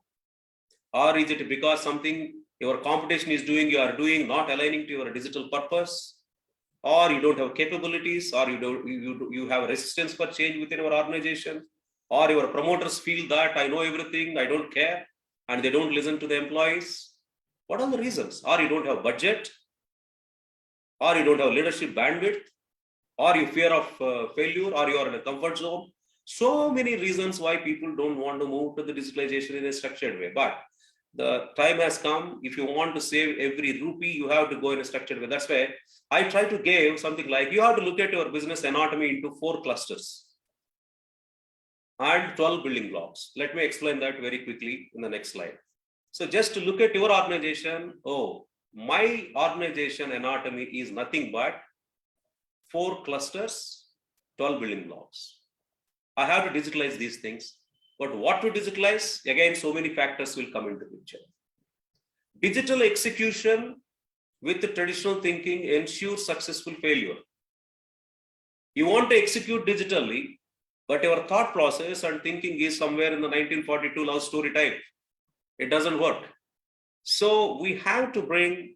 Or is it because something your competition is doing, you are doing, not aligning to your digital purpose? Or you don't have capabilities, or you have resistance for change within your organization? Or your promoters feel that I know everything, I don't care, and they don't listen to the employees? What are the reasons? Or you don't have budget? Or you don't have leadership bandwidth? Or you fear of failure, or you are in a comfort zone? So many reasons why people don't want to move to the digitalization in a structured way. But the time has come. If you want to save every rupee, you have to go in a structured way. That's why I try to give something like, you have to look at your business anatomy into 4 clusters and 12 building blocks. Let me explain that very quickly in the next slide. So just to look at your organization, oh, my organization anatomy is nothing but 4 clusters, 12 building blocks. I have to digitalize these things. But what to digitalize? Again, so many factors will come into the picture. Digital execution with the traditional thinking ensures successful failure. You want to execute digitally, but your thought process and thinking is somewhere in the 1942 love story type. It doesn't work. So we have to bring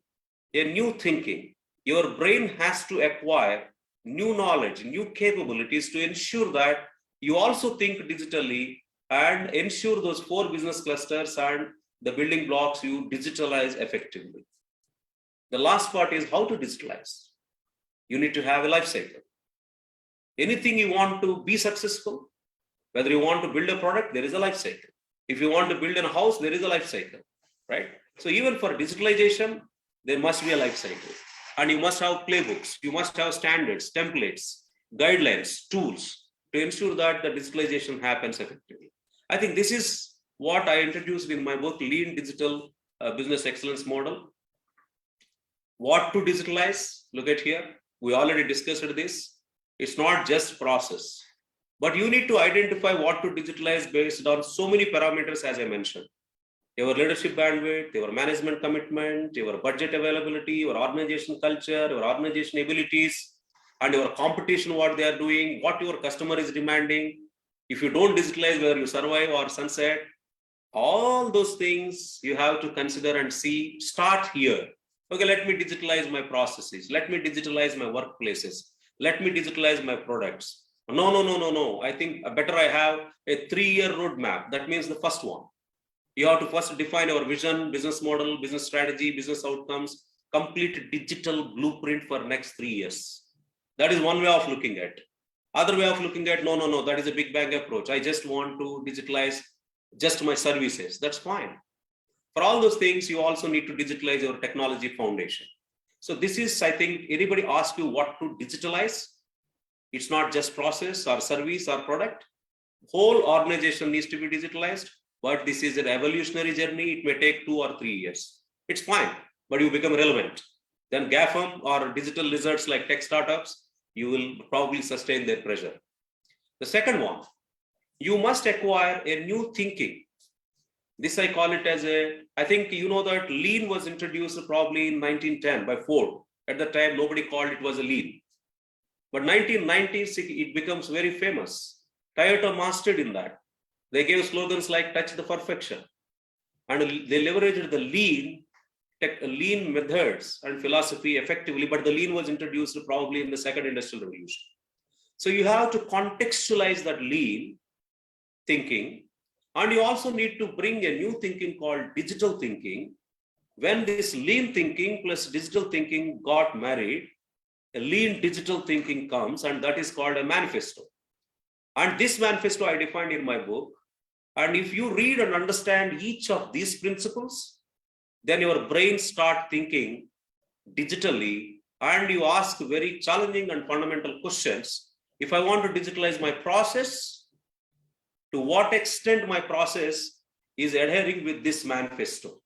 a new thinking. Your brain has to acquire new knowledge, new capabilities to ensure that you also think digitally and ensure those 4 business clusters and the building blocks you digitalize effectively. The last part is how to digitalize. You need to have a life cycle. Anything you want to be successful, whether you want to build a product, there is a life cycle. If you want to build a house, there is a life cycle, right? So even for digitalization, there must be a life cycle. And you must have playbooks, you must have standards, templates, guidelines, tools to ensure that the digitalization happens effectively. I think this is what I introduced in my book, Lean Digital Business Excellence Model. What to digitalize? Look at here. We already discussed this. It's not just process, but you need to identify what to digitalize based on so many parameters, as I mentioned. Your leadership bandwidth, your management commitment, your budget availability, your organization culture, your organization abilities, and your competition, what they are doing, what your customer is demanding. If you don't digitalize, whether you survive or sunset, all those things you have to consider and see. Start here. Okay, let me digitalize my processes. Let me digitalize my workplaces. Let me digitalize my products. No, no, no, no, no. I think better I have a 3-year roadmap. That means the first one. You have to first define our vision, business model, business strategy, business outcomes, complete digital blueprint for next 3 years. That is one way of looking at. Other way of looking at, no, no, no, that is a big bang approach. I just want to digitalize just my services. That's fine. For all those things, you also need to digitalize your technology foundation. So this is, I think, anybody asks you what to digitalize, it's not just process or service or product. Whole organization needs to be digitalized, but this is an evolutionary journey. It may take 2 or 3 years. It's fine, but you become relevant. Then GAFAM or digital lizards like tech startups, you will probably sustain their pressure. The second one, you must acquire a new thinking. This I call it as I think you know that lean was introduced probably in 1910 by Ford. At the time, nobody called it was a lean. But 1990s, it becomes very famous. Toyota mastered in that. They gave slogans like touch the perfection. And they leveraged the lean methods and philosophy effectively, but the lean was introduced probably in the second industrial revolution. So you have to contextualize that lean thinking. And you also need to bring a new thinking called digital thinking. When this lean thinking plus digital thinking got married, a lean digital thinking comes, and that is called a manifesto. And this manifesto I defined in my book. And if you read and understand each of these principles, then your brain starts thinking digitally, and you ask very challenging and fundamental questions. If I want to digitalize my process, to what extent my process is adhering with this manifesto?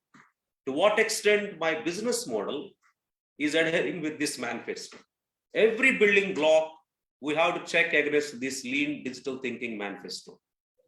To what extent my business model is adhering with this manifesto? Every building block, we have to check against this lean digital thinking manifesto.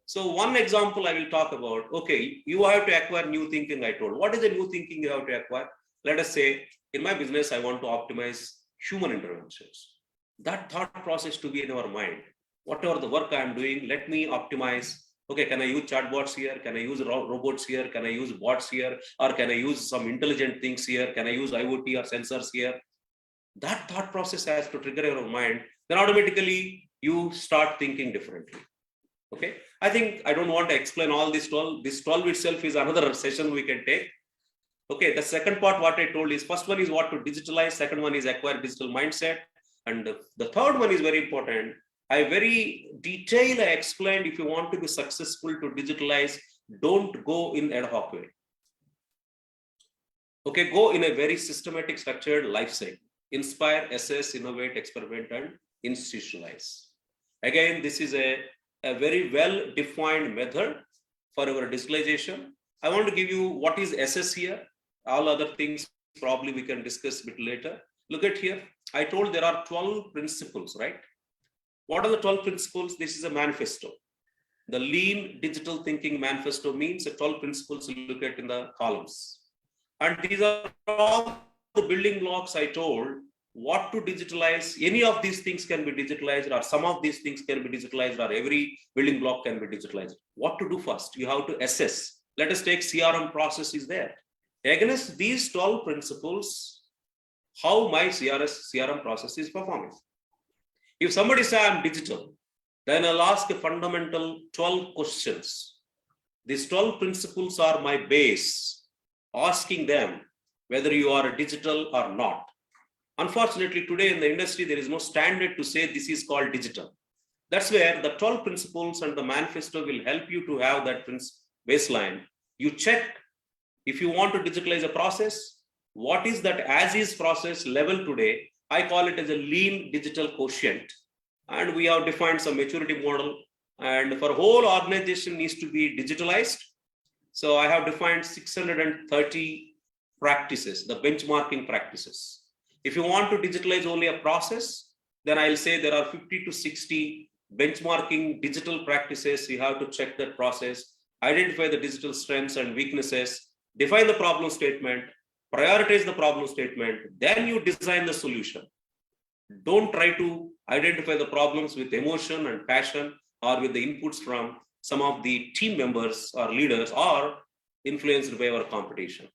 So one example I will talk about, okay, you have to acquire new thinking, I told. What is the new thinking you have to acquire? Let us say, in my business, I want to optimize human interventions. That thought process to be in our mind. Whatever the work I am doing, let me optimize. Okay, can I use chatbots here? Can I use robots here? Can I use bots here? Or can I use some intelligent things here? Can I use IoT or sensors here? That thought process has to trigger your mind. Then automatically you start thinking differently. Okay, I think I don't want to explain all this 12. This 12 itself is another session we can take. Okay, the second part, what I told is, first one is what to digitalize. Second one is acquire digital mindset. And the third one is very important. I very detailed, I explained, if you want to be successful to digitalize, don't go in ad hoc way. Okay, go in a very systematic, structured life cycle. Inspire, assess, innovate, experiment, and institutionalize. Again, this is a very well-defined method for our digitalization. I want to give you what is assess here. All other things probably we can discuss a bit later. Look at here. I told there are 12 principles, right? What are the 12 principles? This is a manifesto. The lean digital thinking manifesto means the 12 principles you look at in the columns. And these are all the building blocks I told. What to digitalize, any of these things can be digitalized, or some of these things can be digitalized, or every building block can be digitalized. What to do first? You have to assess. Let us take CRM process is there. Against these 12 principles, how my CRM process is performing. If somebody says I'm digital, then I'll ask a fundamental 12 questions. These 12 principles are my base, asking them whether you are digital or not. Unfortunately, today in the industry, there is no standard to say this is called digital. That's where the 12 principles and the manifesto will help you to have that baseline. You check if you want to digitalize a process, what is that as is process level today? I call it as a lean digital quotient. And we have defined some maturity model. And for whole organization needs to be digitalized. So I have defined 630 practices, the benchmarking practices. If you want to digitalize only a process, then I'll say there are 50 to 60 benchmarking digital practices. You have to check that process, identify the digital strengths and weaknesses, define the problem statement, prioritize the problem statement, then you design the solution. Don't try to identify the problems with emotion and passion or with the inputs from some of the team members or leaders or influenced by our competition.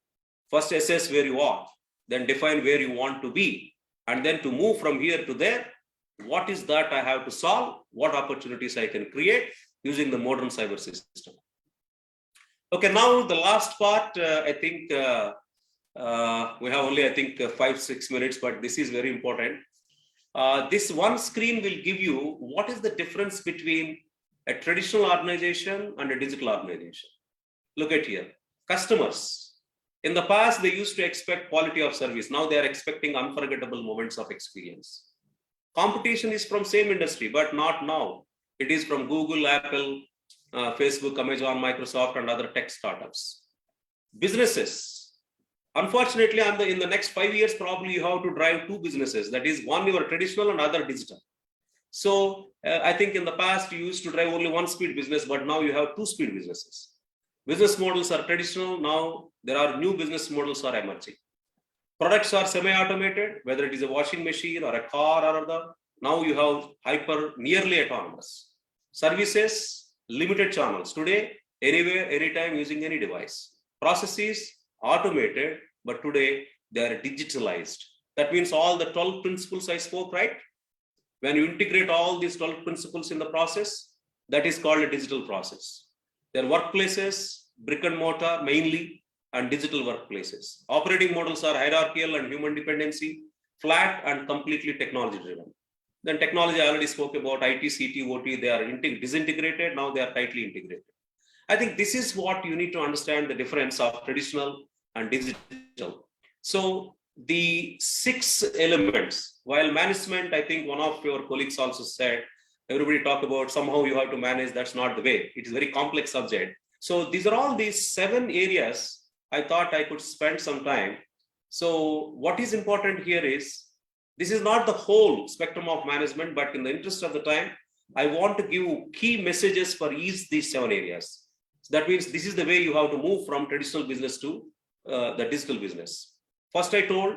First, assess where you are. then define where you want to be, and then to move from here to there. What is that I have to solve? What opportunities I can create using the modern cyber system? Okay, now the last part, I think we have only, 5-6 minutes, but this is very important. This one screen will give you what is the difference between a traditional organization and a digital organization. Look at here, customers. In the past, they used to expect quality of service. Now they are expecting unforgettable moments of experience. Competition is from same industry, but not now. It is from Google, Apple, Facebook, Amazon, Microsoft, and other tech startups. Businesses. Unfortunately, in the next 5 years, probably you have to drive two businesses. That is, one your traditional and other digital. So I think in the past, you used to drive only one speed business, but now you have two speed businesses. Business models are traditional. Now there are new business models are emerging. Products are semi-automated, whether it is a washing machine or a car or other. Now you have nearly autonomous. Services, limited channels. Today, anywhere, anytime, using any device. Processes, automated, but today they are digitalized. That means all the 12 principles I spoke, right? When you integrate all these 12 principles in the process, that is called a digital process. Their workplaces, brick and mortar mainly, and digital workplaces. Operating models are hierarchical and human dependency, flat and completely technology driven. Then technology, I already spoke about IT, CT, OT, they are disintegrated, now they are tightly integrated. I think this is what you need to understand, the difference of traditional and digital. So the 6 elements, while management, I think one of your colleagues also said, everybody talk about somehow you have to manage, that's not the way. It is a very complex subject. So these are all these 7 areas I thought I could spend some time. So what is important here is, this is not the whole spectrum of management, but in the interest of the time, I want to give key messages for each these 7 areas. So that means this is the way you have to move from traditional business to the digital business. First, I told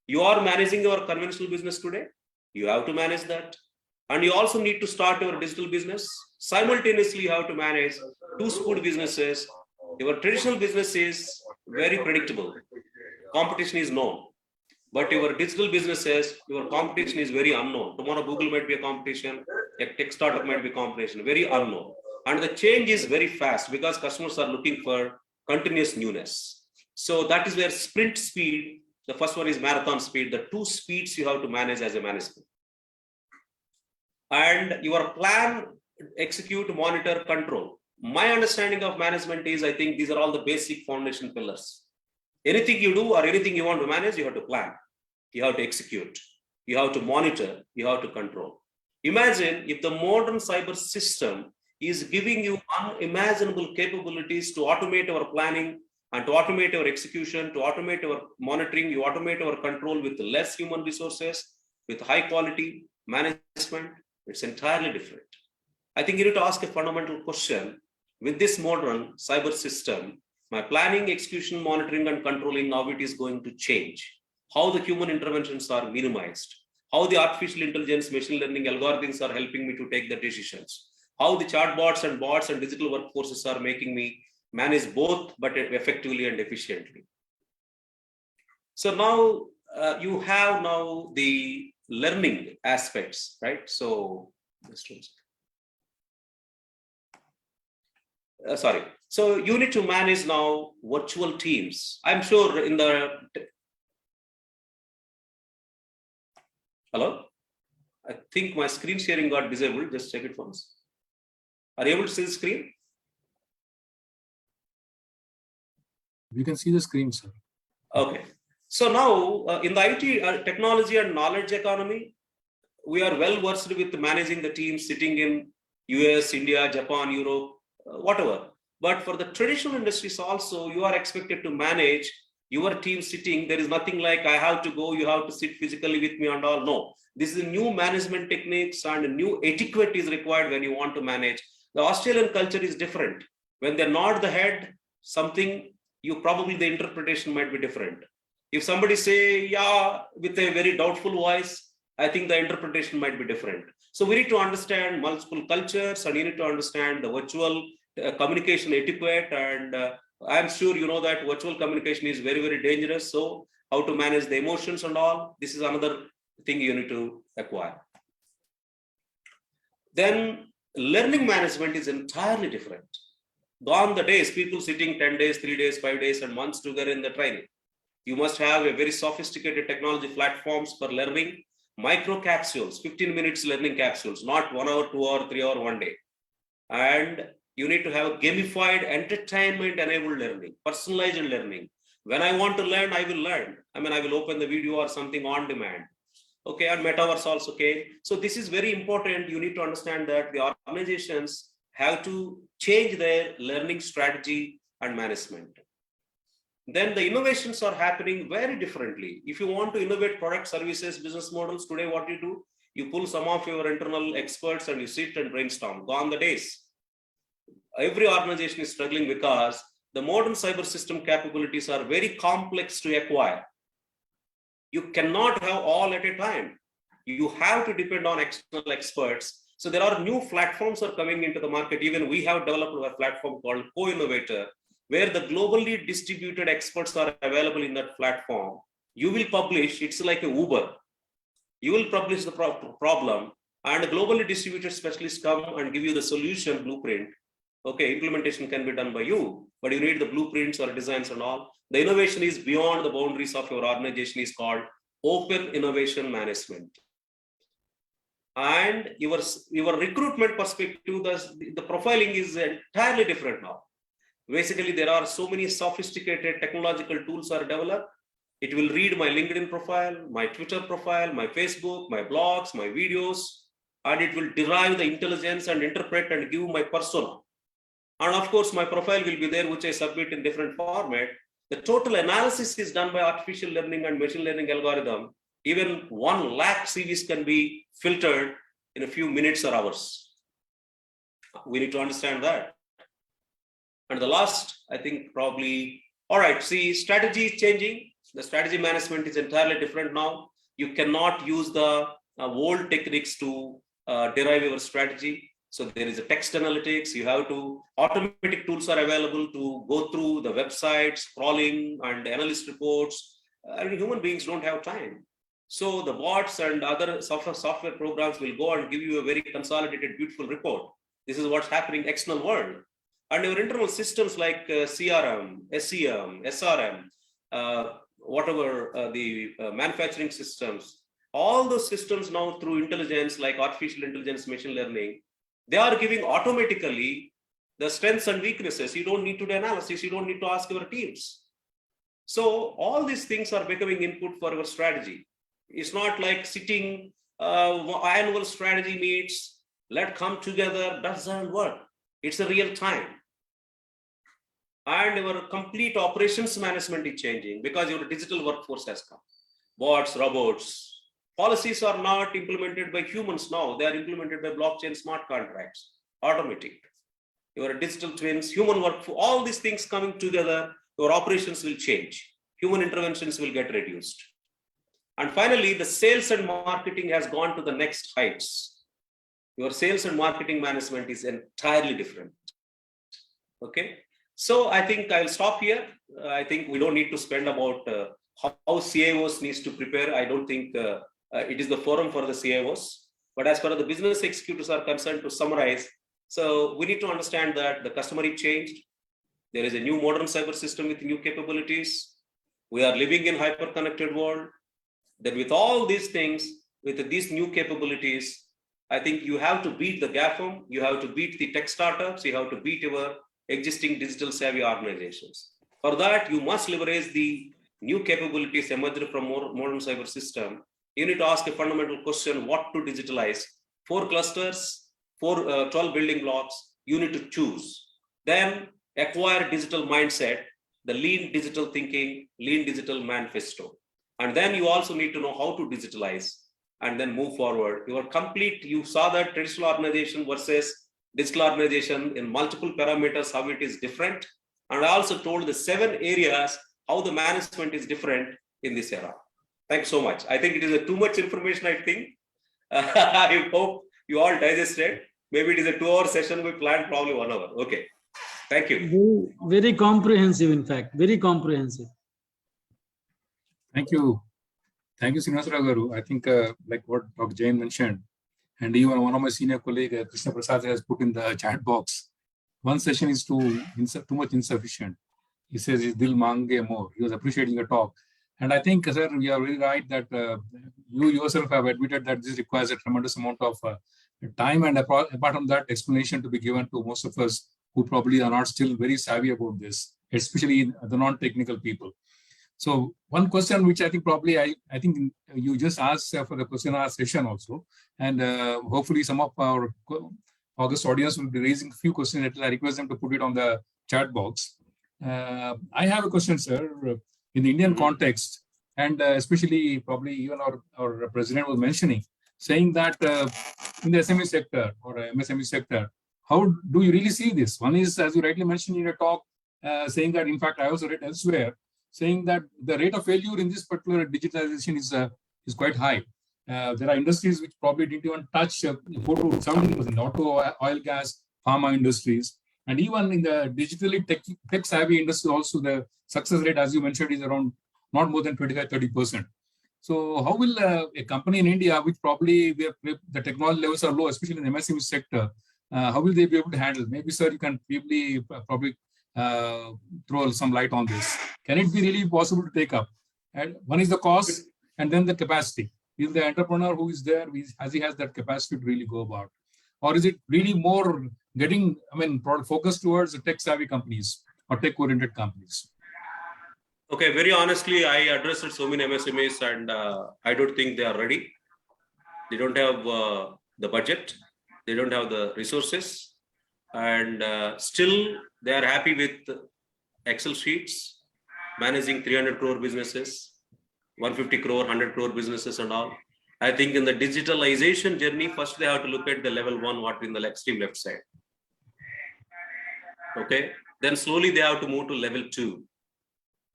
you are managing your conventional business today. You have to manage that. And you also need to start your digital business. Simultaneously, you have to manage 2 speed businesses. Your traditional business is very predictable. Competition is known. But your digital businesses, your competition is very unknown. Tomorrow, Google might be a competition, a tech startup might be competition, very unknown. And the change is very fast because customers are looking for continuous newness. So that is where sprint speed, the first one is marathon speed, the 2 speeds you have to manage as a management. And your plan, execute, monitor, control. My understanding of management is, I think these are all the basic foundation pillars. Anything you do or anything you want to manage, you have to plan, you have to execute, you have to monitor, you have to control. Imagine if the modern cyber system is giving you unimaginable capabilities to automate our planning and to automate our execution, to automate our monitoring, you automate our control with less human resources, with high quality management. It's entirely different. I think you need to ask a fundamental question. With this modern cyber system, my planning, execution, monitoring, and controlling, how it is going to change, how the human interventions are minimized, how the artificial intelligence, machine learning algorithms are helping me to take the decisions, how the chatbots and bots and digital workforces are making me manage both, but effectively and efficiently. So now you have now the learning aspects, right? So, sorry. So you need to manage now virtual teams. I'm sure in the, hello? I think my screen sharing got disabled. Just check it once. Are you able to see the screen? You can see the screen, sir. Okay. So now in the IT technology and knowledge economy, we are well versed with managing the teams sitting in US, India, Japan, Europe, whatever. But for the traditional industries also, you are expected to manage your team sitting. There is nothing like I have to go, you have to sit physically with me and all. No, this is a new management techniques and a new etiquette is required when you want to manage. The Australian culture is different. When they're not the head, something, you probably the interpretation might be different. If somebody say, yeah, with a very doubtful voice, I think the interpretation might be different. So we need to understand multiple cultures and you need to understand the virtual communication etiquette. And I'm sure you know that virtual communication is very, very dangerous. So how to manage the emotions and all. This is another thing you need to acquire. Then learning management is entirely different. Gone the days, people sitting 10 days, 3 days, 5 days, and months together in the training. You must have a very sophisticated technology platforms for learning, micro capsules, 15 minutes learning capsules, not 1 hour, 2 hour, 3 hour, 1 day. And you need to have gamified entertainment enabled learning, personalized learning. When I want to learn, I will learn. I mean, I will open the video or something on demand. Okay, and metaverse also came. So this is very important. You need to understand that the organizations have to change their learning strategy and management. Then the innovations are happening very differently. If you want to innovate product, services, business models, today what you do, you pull some of your internal experts and you sit and brainstorm. Gone the days. Every organization is struggling because the modern cyber system capabilities are very complex to acquire. You cannot have all at a time. You have to depend on external experts. So there are new platforms are coming into the market. Even we have developed a platform called Co-Innovator, where the globally distributed experts are available in that platform. You will publish, it's like a Uber. You will publish the problem and a globally distributed specialists come and give you the solution blueprint. Okay, implementation can be done by you, but you need the blueprints or designs and all. The innovation is beyond the boundaries of your organization, is called open innovation management. And your recruitment perspective, the profiling is entirely different now. Basically, there are so many sophisticated technological tools are developed. It will read my LinkedIn profile, my Twitter profile, my Facebook, my blogs, my videos, and it will derive the intelligence and interpret and give my persona. And of course, my profile will be there, which I submit in different format. The total analysis is done by artificial learning and machine learning algorithm. Even 1 lakh CVs can be filtered in a few minutes or hours. We need to understand that. And the last, I think probably, all right, see, strategy is changing. The strategy management is entirely different now. You cannot use the old techniques to derive your strategy. So there is a text analytics. You have to, automatic tools are available to go through the website, scrolling and analyst reports. Human beings don't have time. So the bots and other software programs will go and give you a very consolidated, beautiful report. This is what's happening in external world. And your internal systems like CRM, SEM, SRM, whatever the manufacturing systems, all those systems now through intelligence like artificial intelligence, machine learning, they are giving automatically the strengths and weaknesses. You don't need to do analysis. You don't need to ask your teams. So all these things are becoming input for our strategy. It's not like sitting annual strategy meets, let's come together, doesn't work. It's a real time. And your complete operations management is changing because your digital workforce has come. Bots, robots. Policies are not implemented by humans now. They are implemented by blockchain smart contracts, automatic. Your digital twins, human workforce, all these things coming together, your operations will change. Human interventions will get reduced. And finally, the sales and marketing has gone to the next heights. Your sales and marketing management is entirely different. Okay. So I think I'll stop here. I think we don't need to spend about how CIOs needs to prepare. I don't think it is the forum for the CIOs. But as far as the business executives are concerned, to summarize, so we need to understand that the customer is changed. There is a new modern cyber system with new capabilities. We are living in hyper-connected world. Then with all these things, with these new capabilities, I think you have to beat the GAFAM, you have to beat the tech startups, you have to beat your existing digital savvy organizations. For that, you must leverage the new capabilities emerged from modern cyber system. You need to ask a fundamental question, what to digitalize? 4 clusters, 12 building blocks, you need to choose. Then acquire digital mindset, the lean digital thinking, lean digital manifesto. And then you also need to know how to digitalize and then move forward. You saw that traditional organization versus digital organization in multiple parameters, how it is different. And I also told the 7 areas, how the management is different in this era. Thank you so much. I think it is too much information, I think. I hope you all digested. Maybe it is a 2-hour session. We planned probably 1 hour. Okay. Thank you. Very, very comprehensive, in fact, very comprehensive. Thank you. Thank you, Srinivasa Garu. I think like what Dr. Jain mentioned, and even one of my senior colleagues, Krishna Prasad, has put in the chat box, one session is too much insufficient. He says, "Dil mange more." He was appreciating the talk. And I think, sir, we are very right that you yourself have admitted that this requires a tremendous amount of time, and apart from that, explanation to be given to most of us who probably are not still very savvy about this, especially the non-technical people. So one question which I think probably I think you just asked for the question hour session also, and hopefully some of our August audience will be raising a few questions. I request them to put it on the chat box. I have a question, sir. In the Indian context, and especially probably even our president was mentioning, saying that in the SME sector or MSME sector, how do you really see this? One is, as you rightly mentioned in your talk, saying that, in fact, I also read elsewhere, saying that the rate of failure in this particular digitalization is quite high. There are industries which probably didn't even touch 70%, auto, oil, gas, pharma industries. And even in the digitally tech-savvy industry also, the success rate, as you mentioned, is around not more than 25-30%. So how will a company in India, which probably the technology levels are low, especially in the MSME sector, how will they be able to handle? Maybe, sir, you can probably throw some light on this. Can it be really possible to take up? And one is the cost, and then the capacity. Is the entrepreneur who is there, as he has that capacity to really go about? Or is it really more getting, focused towards the tech-savvy companies or tech-oriented companies? Okay, very honestly, I addressed so many MSMEs, and I don't think they are ready. They don't have the budget. They don't have the resources. And still, they are happy with Excel sheets, managing 300 crore businesses, 150 crore, 100 crore businesses and all. I think in the digitalization journey, first they have to look at the level 1, what in the extreme left side. Okay, then slowly they have to move to level 2,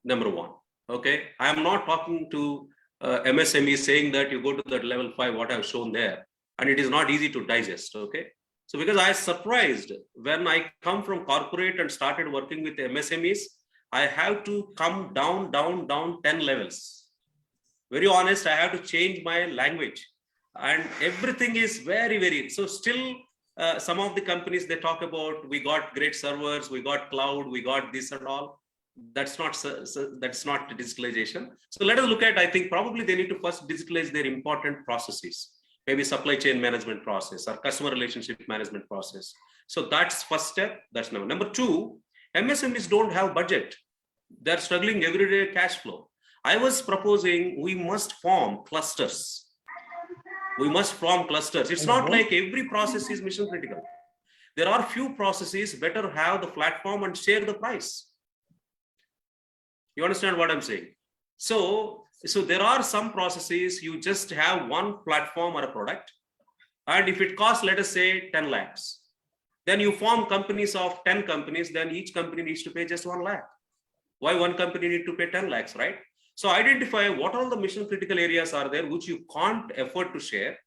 number 1. Okay, I am not talking to MSME saying that you go to that level 5, what I've shown there, and it is not easy to digest. Okay, so because I was surprised when I come from corporate and started working with MSMEs, I have to come down 10 levels. Very honest, I have to change my language, and everything is very, so still some of the companies, they talk about, we got great servers, we got cloud, we got this and all. That's not digitalization. So let us look at, I think probably they need to first digitalize their important processes, maybe supply chain management process or customer relationship management process. So that's first step. That's number 2. MSMEs don't have budget. They're struggling everyday cash flow. I was proposing we must form clusters. We must form clusters. It's not like every process is mission critical. There are few processes better have the platform and share the price. You understand what I'm saying? So there are some processes you just have one platform or a product, and if it costs, let us say 10 lakhs, then you form companies of 10 companies, then each company needs to pay just 1 lakh. Why one company need to pay 10 lakhs, right? So identify what all the mission critical areas are there which you can't afford to share.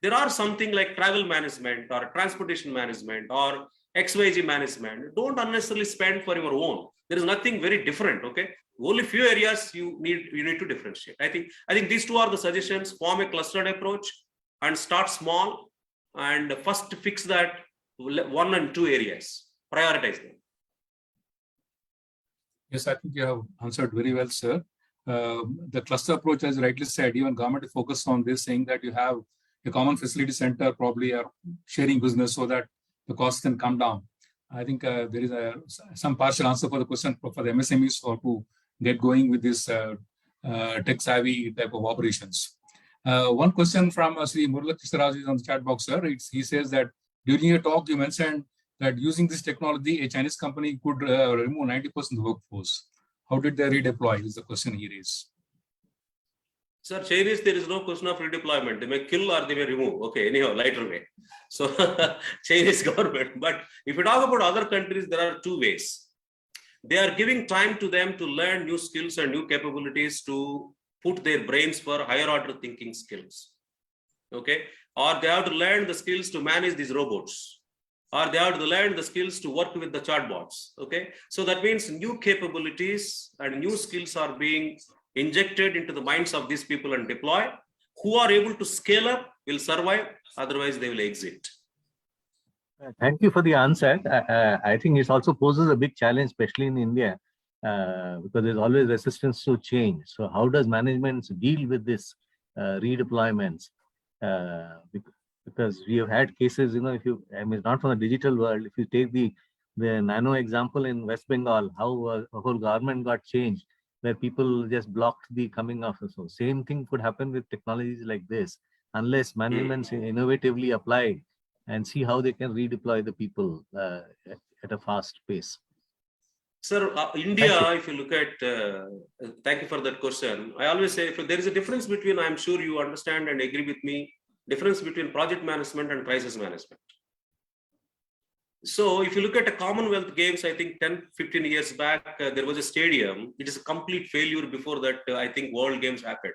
There are something like travel management or transportation management or XYZ management. Don't unnecessarily spend for your own. There is nothing very different. Okay, only few areas you need to differentiate. I think these 2 are the suggestions. Form a clustered approach and start small, and first fix that 1 and 2 areas. Prioritize them. Yes, I think you have answered very well, sir. The cluster approach, as rightly said, even government is focused on this, saying that you have a common facility center, probably are sharing business so that the costs can come down. I think there is some partial answer for the question for the MSMEs or to get going with this tech-savvy type of operations. One question from Sri Murla Krishnaraj is on the chat box, sir. He says that during your talk, you mentioned that using this technology, a Chinese company could remove 90% of the workforce. How did they redeploy is the question he raised. Sir, Chinese, there is no question of redeployment. They may kill or they may remove. Okay, anyhow, lighter way. So Chinese government. But if you talk about other countries, there are 2 ways. They are giving time to them to learn new skills and new capabilities to put their brains for higher order thinking skills. Okay, or they have to learn the skills to manage these robots, or they have to learn the skills to work with the chatbots. Okay, so that means new capabilities and new skills are being injected into the minds of these people and deploy. Who are able to scale up will survive, otherwise they will exit. Thank you for the answer. I think it also poses a big challenge, especially in India, because there's always resistance to change. So how does management deal with this redeployments? Because we have had cases, if you, I mean, not from the digital world, if you take the nano example in West Bengal, how a whole government got changed, where people just blocked the coming of. So same thing could happen with technologies like this, unless managements innovatively apply and see how they can redeploy the people at a fast pace. Sir, India, if you look at, thank you for that question. I always say, if there is a difference between, I'm sure you understand and agree with me, difference between project management and crisis management. So if you look at a Commonwealth Games, I think 10, 15 years back, there was a stadium. It is a complete failure. Before that, I think World Games happened.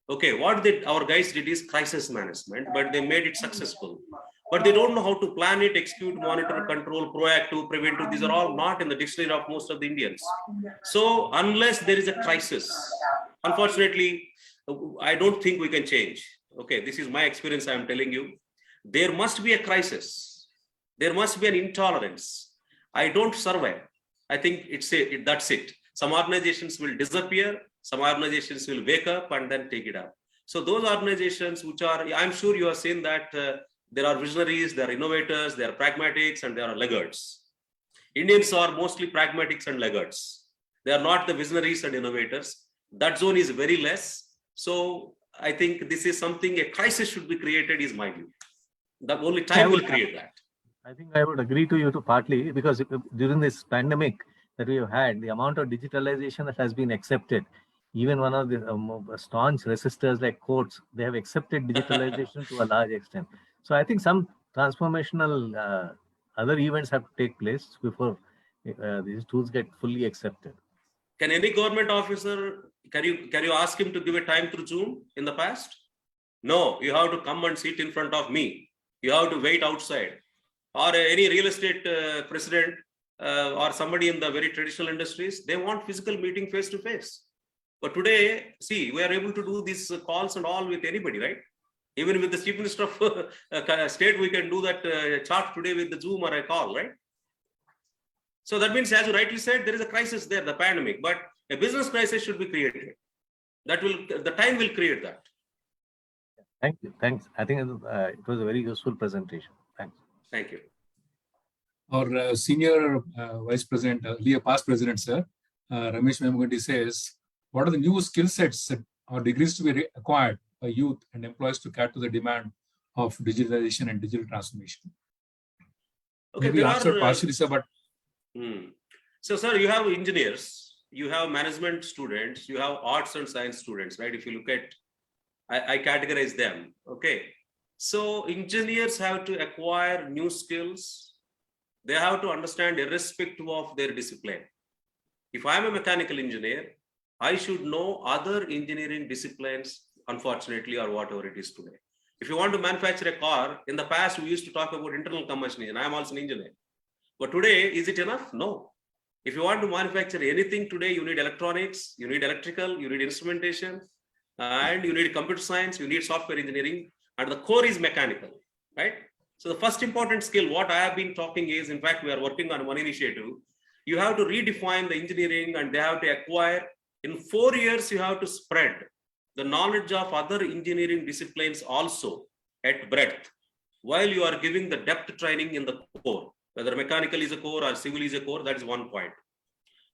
Okay, what our guys did is crisis management, but they made it successful. But they don't know how to plan it, execute, monitor, control, proactive, preventive. These are all not in the dictionary of most of the Indians. So unless there is a crisis, unfortunately, I don't think we can change. Okay, this is my experience, I'm telling you. There must be a crisis. There must be an intolerance. I don't survive. I think that's it. Some organizations will disappear. Some organizations will wake up and then take it up. So those organizations which are, I'm sure you have seen that there are visionaries, there are innovators, there are pragmatics, and there are laggards. Indians are mostly pragmatics and laggards. They are not the visionaries and innovators. That zone is very less. So I think this is something, a crisis should be created is my view. The only time will create that. I think I would agree to you too, partly because during this pandemic that we have had, the amount of digitalization that has been accepted, even one of the staunch resistors like courts, they have accepted digitalization to a large extent. So I think some transformational other events have to take place before these tools get fully accepted. Can any government officer, can you ask him to give a time through Zoom in the past? No, you have to come and sit in front of me. You have to wait outside. Or any real estate president or somebody in the very traditional industries, they want physical meeting face to face. But today, see, we are able to do these calls and all with anybody, right? Even with the chief minister of state, we can do that chart today with the Zoom or a call, right? So that means, as you rightly said, there is a crisis there, the pandemic, but a business crisis should be created. The time will create that. Thank you. Thanks. I think it was a very useful presentation. Thanks. Thank you. Our senior vice president, earlier past president, sir, Ramesh Memugandi says, what are the new skill sets or degrees to be acquired by youth and employees to cater to the demand of digitalization and digital transformation? Okay, maybe answered partially, sir, but. So, sir, you have engineers, you have management students, you have arts and science students, right? If you look at, I categorize them, okay? So engineers have to acquire new skills. They have to understand irrespective of their discipline. If I'm a mechanical engineer, I should know other engineering disciplines, unfortunately, or whatever it is today. If you want to manufacture a car, in the past, we used to talk about internal combustion engine. I'm also an engineer. But today, is it enough? No. If you want to manufacture anything today, you need electronics, you need electrical, you need instrumentation, and you need computer science, you need software engineering, and the core is mechanical, right? So the first important skill, what I have been talking is, in fact, we are working on one initiative. You have to redefine the engineering and they have to acquire, in 4 years, you have to spread the knowledge of other engineering disciplines also at breadth, while you are giving the depth training in the core. Whether mechanical is a core or civil is a core, that is one point.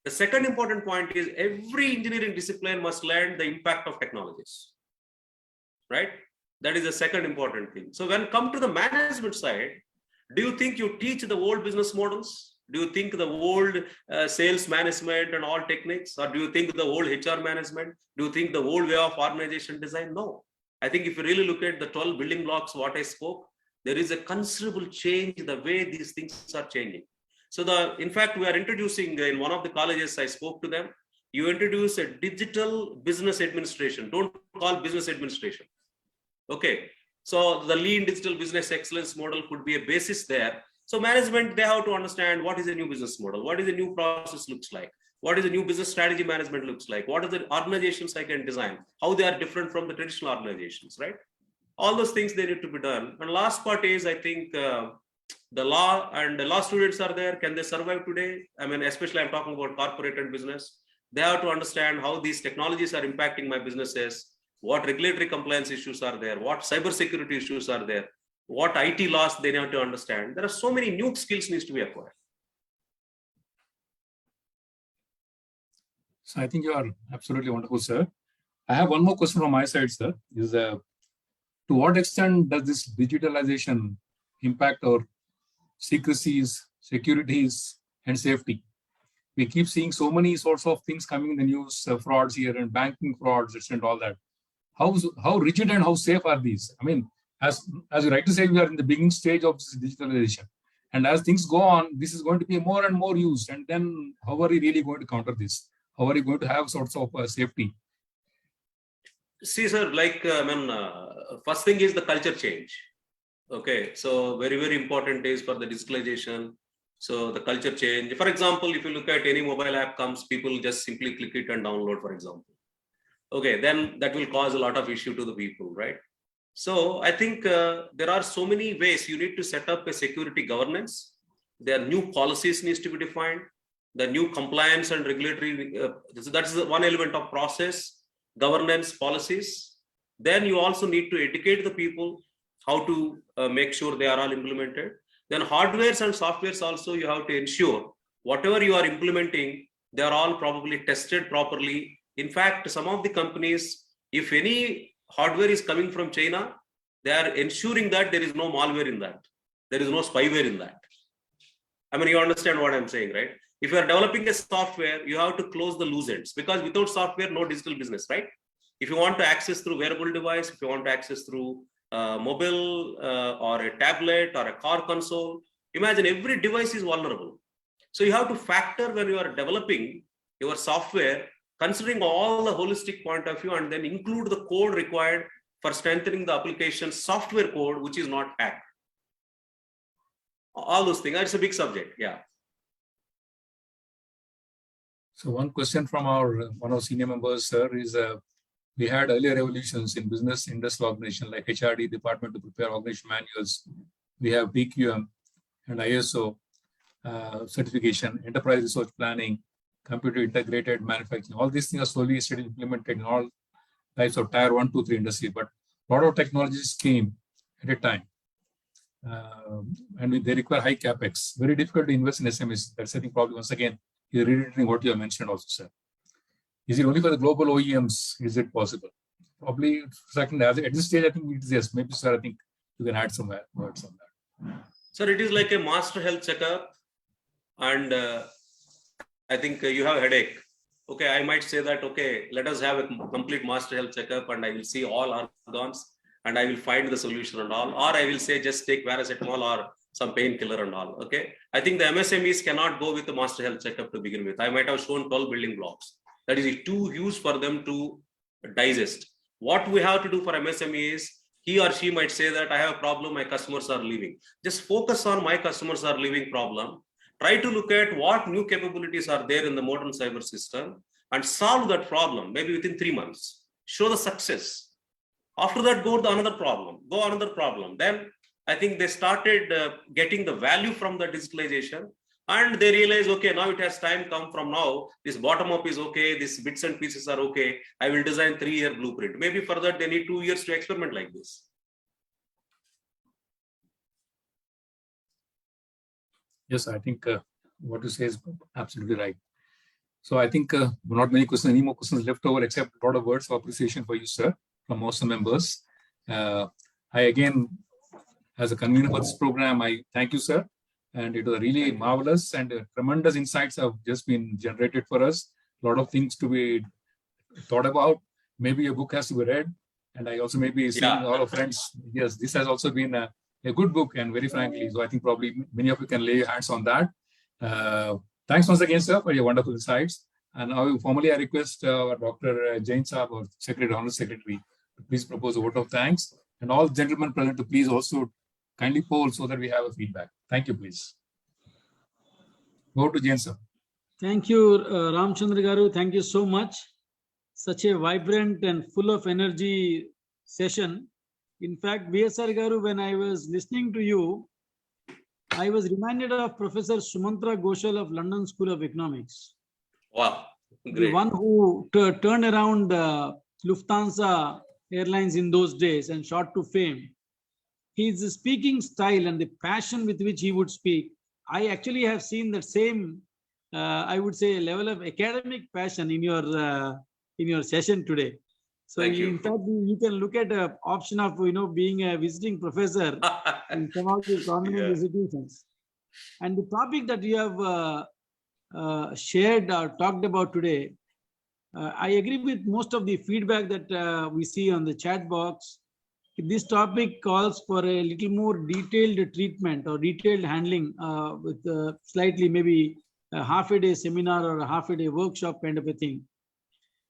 The second important point is every engineering discipline must learn the impact of technologies, right? That is the second important thing. So when come to the management side, do you think you teach the old business models? Do you think the old sales management and all techniques? Or do you think the old HR management? Do you think the old way of organization design? No. I think if you really look at the 12 building blocks, what I spoke, there is a considerable change in the way these things are changing. So in fact, we are introducing in one of the colleges, I spoke to them, you introduce a digital business administration. Don't call business administration. Okay. So the lean digital business excellence model could be a basis there. So management, they have to understand what is a new business model, what is a new process looks like, What is the new business strategy management looks like? What are the organizations I can design? How they are different from the traditional organizations, right? All those things they need to be done. And last part is, I think the law and the law students are there. Can they survive today? I mean, especially I'm talking about corporate and business. They have to understand how these technologies are impacting my businesses, what regulatory compliance issues are there, what cybersecurity issues are there, what IT laws they need to understand. There are so many new skills needs to be acquired. So I think you are absolutely wonderful, sir. I have one more question from my side, sir. Is to what extent does this digitalization impact our secrecies, securities, and safety? We keep seeing so many sorts of things coming in the news, frauds here and banking frauds, and all that. How rigid and how safe are these? I mean, as you rightly say, we are in the beginning stage of this digitalization. And as things go on, this is going to be more and more used. And then how are we really going to counter this? How are you going to have sorts of safety? See, sir, like, first thing is the culture change. Okay, so very, very important is for the digitalization. So the culture change. For example, if you look at any mobile app comes, people just simply click it and download, for example. Okay, then that will cause a lot of issue to the people, right? So I think there are so many ways you need to set up a security governance. There are new policies needs to be defined. The new compliance and regulatory, that is one element of process, governance, policies. Then you also need to educate the people how to make sure they are all implemented. Then hardwares and softwares also you have to ensure whatever you are implementing, they are all probably tested properly. In fact, some of the companies, if any hardware is coming from China, they are ensuring that there is no malware in that. There is no spyware in that. I mean, you understand what I'm saying, right? If you are developing a software, you have to close the loose ends, because without software, no digital business, right? If you want to access through wearable device, if you want to access through mobile or a tablet or a car console, imagine every device is vulnerable. So you have to factor when you are developing your software, considering all the holistic point of view, and then include the code required for strengthening the application software code, which is not hacked. All those things. It's a big subject. Yeah. So one question from one of our senior members, sir, is we had earlier revolutions in business industrial organization like HRD, Department to Prepare Organization Manuals. We have PQM and ISO certification, enterprise resource planning, computer integrated manufacturing. All these things are slowly steadily implemented in all types of tier 1, 2, 3 industry. But a lot of technologies came at a time. And they require high capex. Very difficult to invest in SMEs. That's I think probably once again, you're reiterating what you have mentioned also, sir. Is it only for the global OEMs? Is it possible? Probably second, at this stage, I think it is yes. Maybe, sir, I think you can add some words on that. Sir, it is like a master health checkup, and I think you have a headache. Okay, I might say that, okay, let us have a complete master health checkup, and I will see all organs, and I will find the solution and all. Or I will say just take paracetamol or some painkiller and all. Okay, I think the MSMEs cannot go with the master health checkup to begin with. I might have shown 12 building blocks. That is too huge for them to digest. What we have to do for MSME is, he or she might say that I have a problem, my customers are leaving. Just focus on my customers are leaving problem. Try to look at what new capabilities are there in the modern cyber system and solve that problem, maybe within 3 months. Show the success. After that, go to another problem. Then I think they started getting the value from the digitalization, and they realize, okay, now it has time come from now. This bottom up is okay. These bits and pieces are okay. I will design 3-year blueprint. Maybe for that, they need 2 years to experiment like this. Yes, I think what you say is absolutely right. So I think not many questions, any more questions left over, except a lot of words of appreciation for you, sir, from most of the members. I again, as a convener for this program, I thank you, sir. And it was really marvelous, and tremendous insights have just been generated for us. A lot of things to be thought about. Maybe a book has to be read. And I also may be seeing all of friends. Yes, this has also been a good book, and very frankly, so I think probably many of you can lay your hands on that. Thanks once again, sir, for your wonderful insights. And now formally I request Dr. Jain Saab, or Secretary, Honorary Secretary, to please propose a vote of thanks. And all gentlemen present to please also kindly poll so that we have a feedback. Thank you, please. Go to Jain, sir. Thank you, Ramchandra Garu. Thank you so much. Such a vibrant and full of energy session. In fact, VSR Garu, when I was listening to you, I was reminded of Professor Sumantra Ghoshal of London School of Economics, Wow, the great. one who turned around Lufthansa Airlines in those days and shot to fame. His speaking style and the passion with which he would speak, I actually have seen that same, I would say, level of academic passion in your session today. So Thank you. in fact, you can look at an option of being a visiting professor in some of the prominent Yeah. institutions. And the topic that you have shared or talked about today, I agree with most of the feedback that we see on the chat box. This topic calls for a little more detailed treatment or detailed handling with slightly maybe a half-a-day seminar or a half-a-day workshop kind of a thing.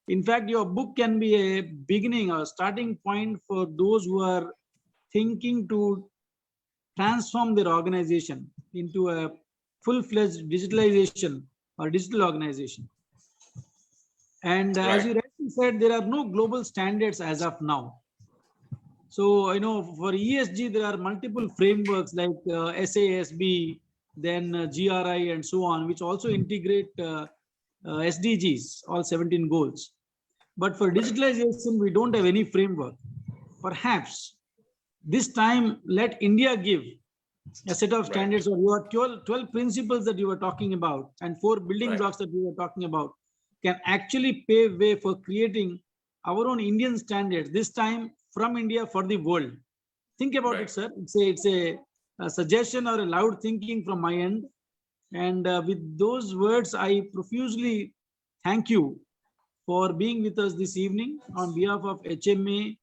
In fact, your book can be a beginning or starting point for those who are thinking to transform their organization into a full-fledged digitalization or digital organization. And as Right. you rightly said, there are no global standards as of now. So, for ESG, there are multiple frameworks like SASB, then GRI and so on, which also integrate SDGs, all 17 goals. But for digitalization, we don't have any framework. Perhaps this time, let India give a set of standards or your 12 principles that you were talking about and 4 building Right. blocks that we were talking about can actually pave way for creating our own Indian standards, this time from India for the world. Think about Right. it, sir. It's a suggestion or a loud thinking from my end. And with those words, I profusely thank you for being with us this evening on behalf of HMA,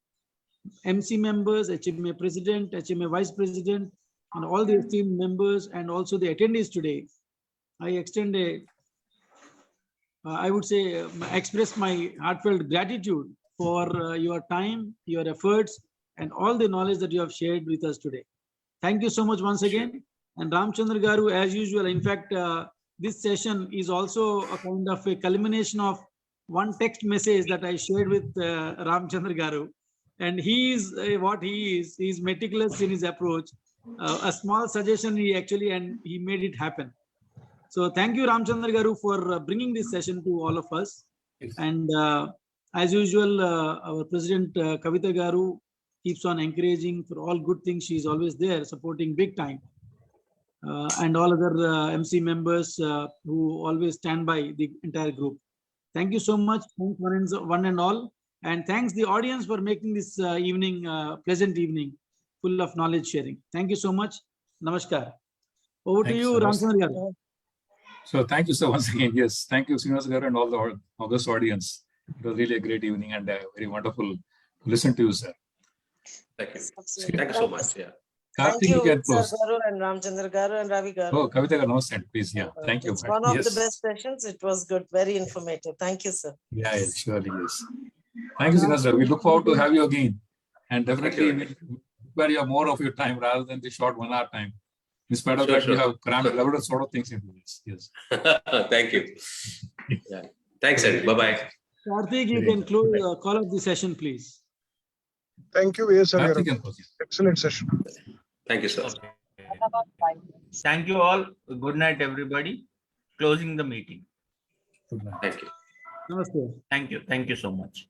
MC members, HMA president, HMA vice president, and all the esteemed members and also the attendees today. I extend I would say, express my heartfelt gratitude for your time, your efforts, and all the knowledge that you have shared with us today. Thank you so much once again. And Ramchandra Garu, as usual, in fact, this session is also a kind of a culmination of one text message that I shared with Ramchandra Garu. And he is what he is. He is meticulous in his approach. A small suggestion he actually, and he made it happen. So thank you, Ramchandra Garu, for bringing this session to all of us. Yes. And as usual, our President Kavita Garu keeps on encouraging for all good things. She is always there, supporting big time. And all other MC members who always stand by the entire group. Thank you so much, thanks one and all. And thanks the audience for making this evening, pleasant evening, full of knowledge sharing. Thank you so much. Namaskar. Over Thanks, to you, sir. Ramchandra Garu. So thank you so once again. Yes, thank you, Srinivas Garu, and all the August audience. It was really a great evening and very wonderful to listen to you, sir. Thank you. Absolutely. Thank you so much. Yeah. Thank Karthik, you you, can Sir close. Garu and Ramchandra Garu and Ravi Garu. Oh, Kavita Garu, namaste, please. Yeah, thank you. It's one of Yes. the best sessions. It was good, very informative. Thank you, sir. Yeah, yeah, surely, yes. Thank you, Srinivas Garu. We look forward to have you again. And definitely Thank we'll require more of your time rather than the short 1 hour time. In spite of Sure, that, you sure. have crammed a lot of sort of things into this. Yes. Thank you. Yeah. Thanks, and bye-bye. Karthik, you can close, call up the session, please. Thank you, VSR Karthik Garu. can close. Excellent session. Thank you, sir. Okay. Thank you all. Good night, everybody. Closing the meeting. Good night. Thank you. Namaste. Thank you. Thank you so much.